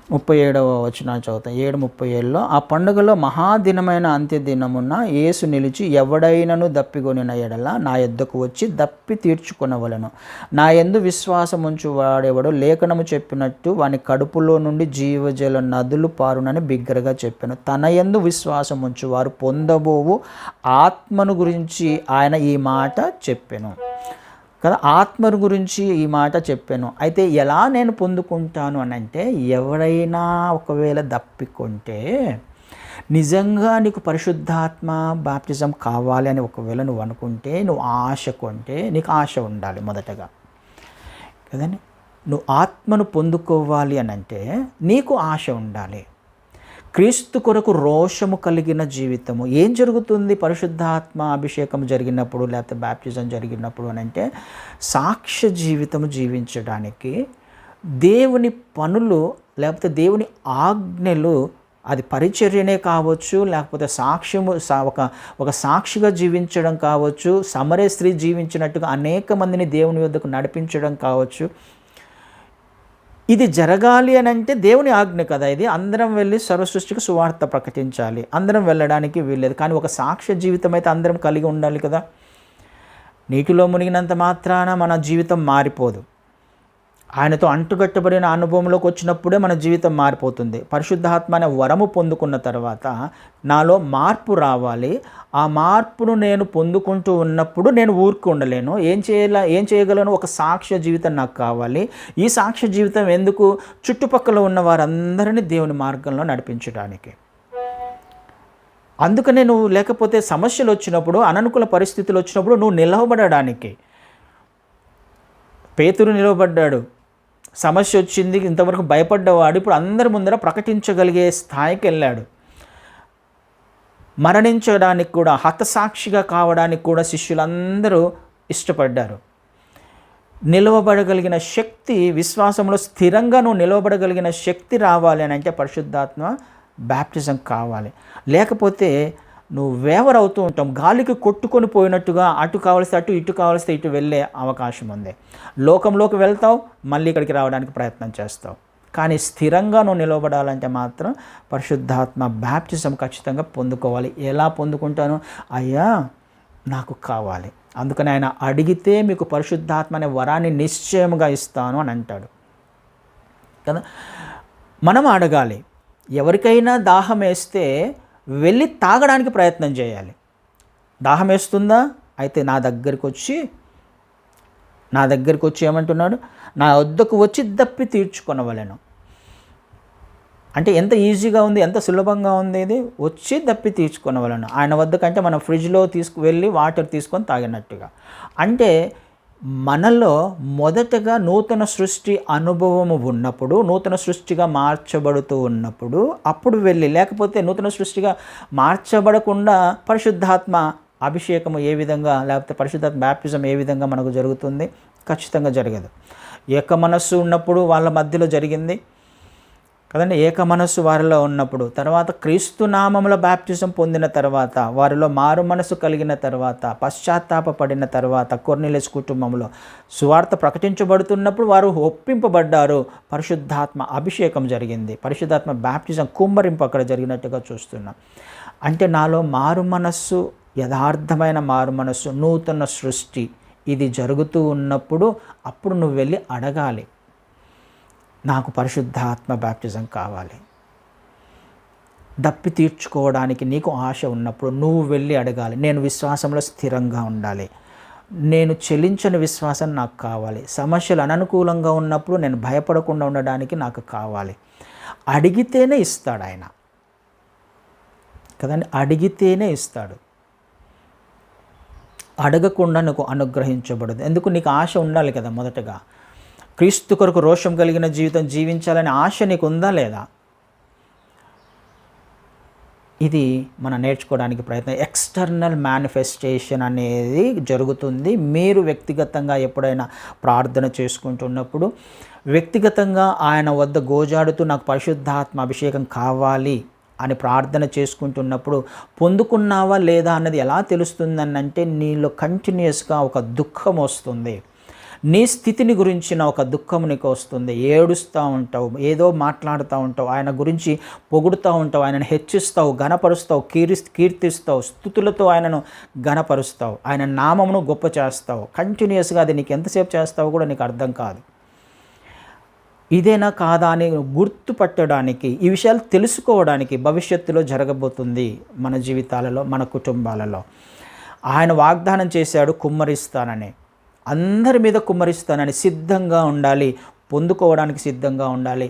37వ వచనాన్ని చదువుతాం. 7:37లో, ఆ పండుగలో మహాదినమైన అంత్యదినమున యేసు నిలిచి, ఎవడైనను దప్పికొనిన ఎడల నా యొద్దకు వచ్చి దప్పి తీర్చుకొనవలెను. నా యందు విశ్వాసం ఉంచు వాడెవడో లేఖనము చెప్పినట్టు వాని కడుపులో నుండి జీవజల నదులు పారునని బిగ్గరగా చెప్పాను. తన యందు విశ్వాసం ఉంచు వారు పొందబోవు ఆత్మను గురించి ఆయన ఈ మాట చెప్పెను కదా. ఆత్మను గురించి ఈ మాట చెప్పాను. అయితే ఎలా నేను పొందుకుంటాను అని అంటే, ఎవరైనా ఒకవేళ దప్పికొంటే నిజంగా నీకు పరిశుద్ధాత్మ బాప్టిజం కావాలి అని ఒకవేళ నువ్వు అనుకుంటే, నువ్వు ఆశ కొంటే, నీకు ఆశ ఉండాలి మొదటగా కదండి. నువ్వు ఆత్మను పొందుకోవాలి అని అంటే నీకు ఆశ ఉండాలి. క్రీస్తు కొరకు రోషము కలిగిన జీవితము. ఏం జరుగుతుంది పరిశుద్ధాత్మ అభిషేకం జరిగినప్పుడు, లేకపోతే బాప్టిజం జరిగినప్పుడు అని అంటే, సాక్ష్య జీవితము జీవించడానికి దేవుని పనులు లేకపోతే దేవుని ఆజ్ఞలు, అది పరిచర్యనే కావచ్చు, లేకపోతే సాక్ష్యము ఒక సాక్షిగా జీవించడం కావచ్చు, సమరే స్త్రీ జీవించినట్టుగా అనేక మందిని దేవుని వద్దకు నడిపించడం కావచ్చు. ఇది జరగాలి అని అంటే దేవుని ఆజ్ఞ కదా ఇది. అందరం వెళ్ళి సర్వసృష్టికి సువార్త ప్రకటించాలి. అందరం వెళ్ళడానికి వీల్లేదు. కానీ ఒక సాక్ష్య జీవితం అయితే అందరం కలిగి ఉండాలి కదా. నీటిలో మునిగినంత మాత్రాన మన జీవితం మారిపోదు. ఆయనతో అంటుకట్టబడిన అనుభవంలోకి వచ్చినప్పుడే మన జీవితం మారిపోతుంది. పరిశుద్ధాత్మ అనే వరము పొందుకున్న తర్వాత నాలో మార్పు రావాలి. ఆ మార్పును నేను పొందుకుంటూ ఉన్నప్పుడు నేను ఊరికి ఉండలేను. ఏం చేయగలను? ఒక సాక్ష్య జీవితం నాకు కావాలి. ఈ సాక్ష్య జీవితం ఎందుకు? చుట్టుపక్కల ఉన్న వారందరినీ దేవుని మార్గంలో నడిపించడానికి. అందుకనే నువ్వు, లేకపోతే సమస్యలు వచ్చినప్పుడు, అననుకూల పరిస్థితులు వచ్చినప్పుడు నువ్వు నిలవబడడానికి. పేతురు నిలవబడ్డాడు. సమస్య వచ్చింది, ఇంతవరకు భయపడ్డవాడు ఇప్పుడు అందరి ముందర ప్రకటించగలిగే స్థాయికి వెళ్ళాడు. మరణించడానికి కూడా, హతసాక్షిగా కావడానికి కూడా శిష్యులందరూ ఇష్టపడ్డారు. నిలవబడగలిగిన శక్తి, విశ్వాసంలో స్థిరంగా నువ్వు నిలవబడగలిగిన శక్తి రావాలి అని అంటే పరిశుద్ధాత్మ బాప్టిజం కావాలి. లేకపోతే నువ్వు వేవరవుతూ ఉంటాం. గాలికి కొట్టుకొని పోయినట్టుగా అటు కావలిస్తే అటు, ఇటు కావలిస్తే ఇటు వెళ్ళే అవకాశం ఉంది. లోకంలోకి వెళ్తావు, మళ్ళీ ఇక్కడికి రావడానికి ప్రయత్నం చేస్తావు. కానీ స్థిరంగా నువ్వు నిలవబడాలంటే మాత్రం పరిశుద్ధాత్మ బాప్టిజం ఖచ్చితంగా పొందుకోవాలి. ఎలా పొందుకుంటాను? అయ్యా నాకు కావాలి. అందుకని ఆయన అడిగితే మీకు పరిశుద్ధాత్మ అనే వరాన్ని నిశ్చయముగా ఇస్తాను అని అంటాడు కదా. మనం అడగాలి. ఎవరికైనా దాహం వేస్తే వెళ్ళి తాగడానికి ప్రయత్నం చేయాలి. దాహం వేస్తుందా? అయితే నా దగ్గరికి వచ్చి ఏమంటున్నాడు? నా వద్దకు వచ్చి దప్పి తీర్చుకొనవలెను. అంటే ఎంత ఈజీగా ఉంది, ఎంత సులభంగా ఉంది ఇది. వచ్చి దప్పి తీర్చుకొనవలెను. ఆయన వద్దకంటే మనం ఫ్రిడ్జ్లో వెళ్ళి వాటర్ తీసుకొని తాగినట్టుగా. అంటే మనలో మొదటగా నూతన సృష్టి అనుభవము ఉన్నప్పుడు, నూతన సృష్టిగా మార్చబడుతూ ఉన్నప్పుడు అప్పుడు వెళ్ళి, లేకపోతే నూతన సృష్టిగా మార్చబడకుండా పరిశుద్ధాత్మ అభిషేకము ఏ విధంగా, లేకపోతే పరిశుద్ధాత్మ బాప్టిజం ఏ విధంగా మనకు జరుగుతుంది? ఖచ్చితంగా జరగదు. ఏక మనస్సు ఉన్నప్పుడు వాళ్ళ మధ్యలో జరిగింది కదండి. ఏక మనస్సు వారిలో ఉన్నప్పుడు, తర్వాత క్రీస్తు నామములో బాప్టిజం పొందిన తర్వాత, వారిలో మారు మనసు కలిగిన తర్వాత, పశ్చాత్తాపడిన తర్వాత, కొర్నేలియస్ కుటుంబంలో సువార్త ప్రకటించబడుతున్నప్పుడు వారు ఒప్పింపబడ్డారు. పరిశుద్ధాత్మ అభిషేకం జరిగింది. పరిశుద్ధాత్మ బాప్టిజం కుమ్మరింపు అక్కడ జరిగినట్టుగా చూస్తున్నాం. అంటే నాలో మారు మనస్సు, యథార్థమైన మారు మనస్సు, నూతన సృష్టి ఇది జరుగుతూ ఉన్నప్పుడు అప్పుడు నువ్వు వెళ్ళి అడగాలి, నాకు పరిశుద్ధాత్మ బాప్టిజం కావాలి. దప్పి తీర్చుకోవడానికి నీకు ఆశ ఉన్నప్పుడు నువ్వు వెళ్ళి అడగాలి. నేను విశ్వాసంలో స్థిరంగా ఉండాలి. నేను చెలించని విశ్వాసం నాకు కావాలి. సమస్యలు అననుకూలంగా ఉన్నప్పుడు నేను భయపడకుండా ఉండడానికి నాకు కావాలి. అడిగితేనే ఇస్తాడు ఆయన కదండి. అడిగితేనే ఇస్తాడు. అడగకుండా నీకు అనుగ్రహించబడదు. ఎందుకు? నీకు ఆశ ఉండాలి కదా. మొదటగా క్రీస్తు కొరకు రోషం కలిగిన జీవితం జీవించాలనే ఆశ నీకు ఉందా లేదా? ఇది మనం నేర్చుకోవడానికి ప్రయత్నం. ఎక్స్టర్నల్ మేనిఫెస్టేషన్ అనేది జరుగుతుంది. మీరు వ్యక్తిగతంగా ఎప్పుడైనా ప్రార్థన చేసుకుంటున్నప్పుడు, వ్యక్తిగతంగా ఆయన వద్ద గోజాడుతూ నాకు పరిశుద్ధాత్మ అభిషేకం కావాలి అని ప్రార్థన చేసుకుంటున్నప్పుడు పొందుకున్నావా లేదా అన్నది ఎలా తెలుస్తుందనంటే, నీలో కంటిన్యూస్గా ఒక దుఃఖం వస్తుంది. నీ స్థితిని గురించిన ఒక దుఃఖం నీకు వస్తుంది. ఏడుస్తూ ఉంటావు, ఏదో మాట్లాడుతూ ఉంటావు, ఆయన గురించి పొగుడుతూ ఉంటావు, ఆయనను హెచ్చిస్తావు, ఘనపరుస్తావు, కీర్తిస్తావు, స్తుతులతో ఆయనను ఘనపరుస్తావు, ఆయన నామమును గొప్ప చేస్తావు. కంటిన్యూస్గా అది నీకు ఎంతసేపు చేస్తావో కూడా నీకు అర్థం కాదు. ఇదేనా కాదా అని గుర్తుపట్టడానికి, ఈ విషయాలు తెలుసుకోవడానికి భవిష్యత్తులో జరగబోతుంది మన జీవితాలలో, మన కుటుంబాలలో. ఆయన వాగ్దానం చేశాడు కుమ్మరిస్తానని, అందరి మీద కుమ్మరిస్తానని. సిద్ధంగా ఉండాలి, పొందుకోవడానికి సిద్ధంగా ఉండాలి,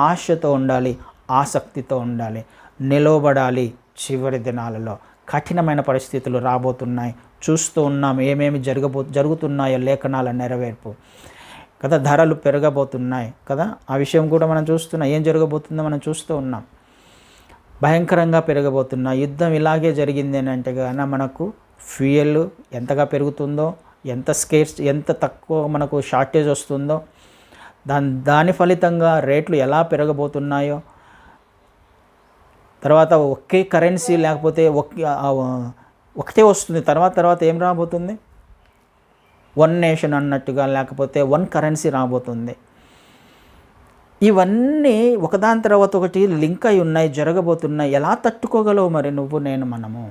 ఆశతో ఉండాలి, ఆసక్తితో ఉండాలి, నిలవబడాలి. చివరి దినాలలో కఠినమైన పరిస్థితులు రాబోతున్నాయి, చూస్తూ ఉన్నాం ఏమేమి జరుగుతున్నాయో లేఖనాల నెరవేర్పు కదా. ధరలు పెరగబోతున్నాయి కదా, ఆ విషయం కూడా మనం చూస్తున్నాం. ఏం జరగబోతుందో మనం చూస్తూ ఉన్నాం. భయంకరంగా పెరగబోతున్నాయి. యుద్ధం ఇలాగే జరిగింది అని అంటే కనుక మనకు ఫ్యూయల్ ఎంతగా పెరుగుతుందో, ఎంత తక్కువ మనకు షార్టేజ్ వస్తుందో, దాని ఫలితంగా రేట్లు ఎలా పెరగబోతున్నాయో, తర్వాత ఒకే కరెన్సీ లేకపోతే ఒకటే వస్తుంది, తర్వాత ఏం రాబోతుంది, వన్ నేషన్ అన్నట్టుగా లేకపోతే వన్ కరెన్సీ రాబోతుంది. ఇవన్నీ ఒకదాని తర్వాత ఒకటి లింక్ అయి ఉన్నాయి, జరగబోతున్నాయి. ఎలా తట్టుకోగలవు మరి నువ్వు, మనము?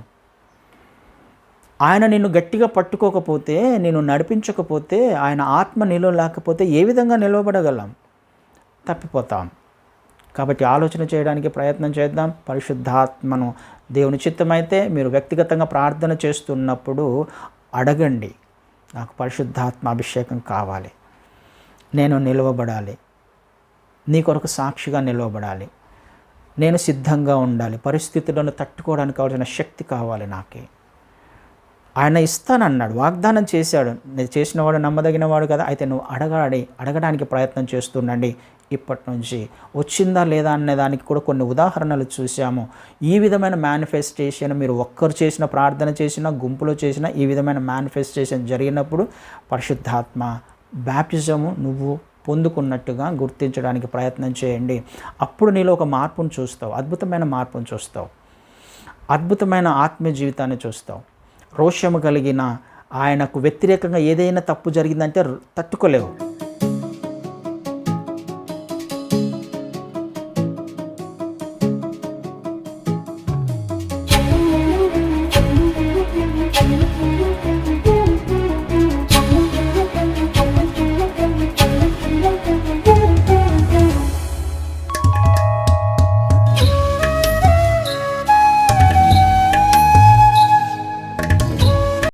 ఆయన నిన్ను గట్టిగా పట్టుకోకపోతే, నిన్ను నడిపించకపోతే, ఆయన ఆత్మ నీలో లేకపోతే ఏ విధంగా నిలవబడగలం? తప్పిపోతాం. కాబట్టి ఆలోచన చేయడానికి ప్రయత్నం చేద్దాం. పరిశుద్ధాత్మను దేవుని చిత్తమైతే మీరు వ్యక్తిగతంగా ప్రార్థన చేస్తున్నప్పుడు అడగండి, నాకు పరిశుద్ధాత్మ అభిషేకం కావాలి, నేను నిలవబడాలి, నీ కొరకు సాక్షిగా నిలవబడాలి, నేను సిద్ధంగా ఉండాలి, పరిస్థితులను తట్టుకోవడానికి కావాల్సిన శక్తి కావాలి నాకే. ఆయన ఇస్తానన్నాడు, వాగ్దానం చేశాడు. నేను చేసినవాడు నమ్మదగినవాడు కదా. అయితే నువ్వు అడగడానికి ప్రయత్నం చేస్తుండండి. ఇప్పటి నుంచి వచ్చిందా లేదా అనే దానికి కూడా కొన్ని ఉదాహరణలు చూసాము. ఈ విధమైన మేనిఫెస్టేషన్ మీరు ఒక్కరు చేసిన ప్రార్థన చేసినా, గుంపులో చేసినా ఈ విధమైన మేనిఫెస్టేషన్ జరిగినప్పుడు పరిశుద్ధాత్మ బ్యాప్టిజము నువ్వు పొందుకున్నట్టుగా గుర్తించడానికి ప్రయత్నం చేయండి. అప్పుడు నీలో ఒక మార్పును చూస్తావు, అద్భుతమైన మార్పును చూస్తావు, అద్భుతమైన ఆత్మీయ జీవితాన్ని చూస్తావు. రోషము కలిగిన ఆయనకు వ్యతిరేకంగా ఏదైనా తప్పు జరిగిందంటే తట్టుకోలేవు.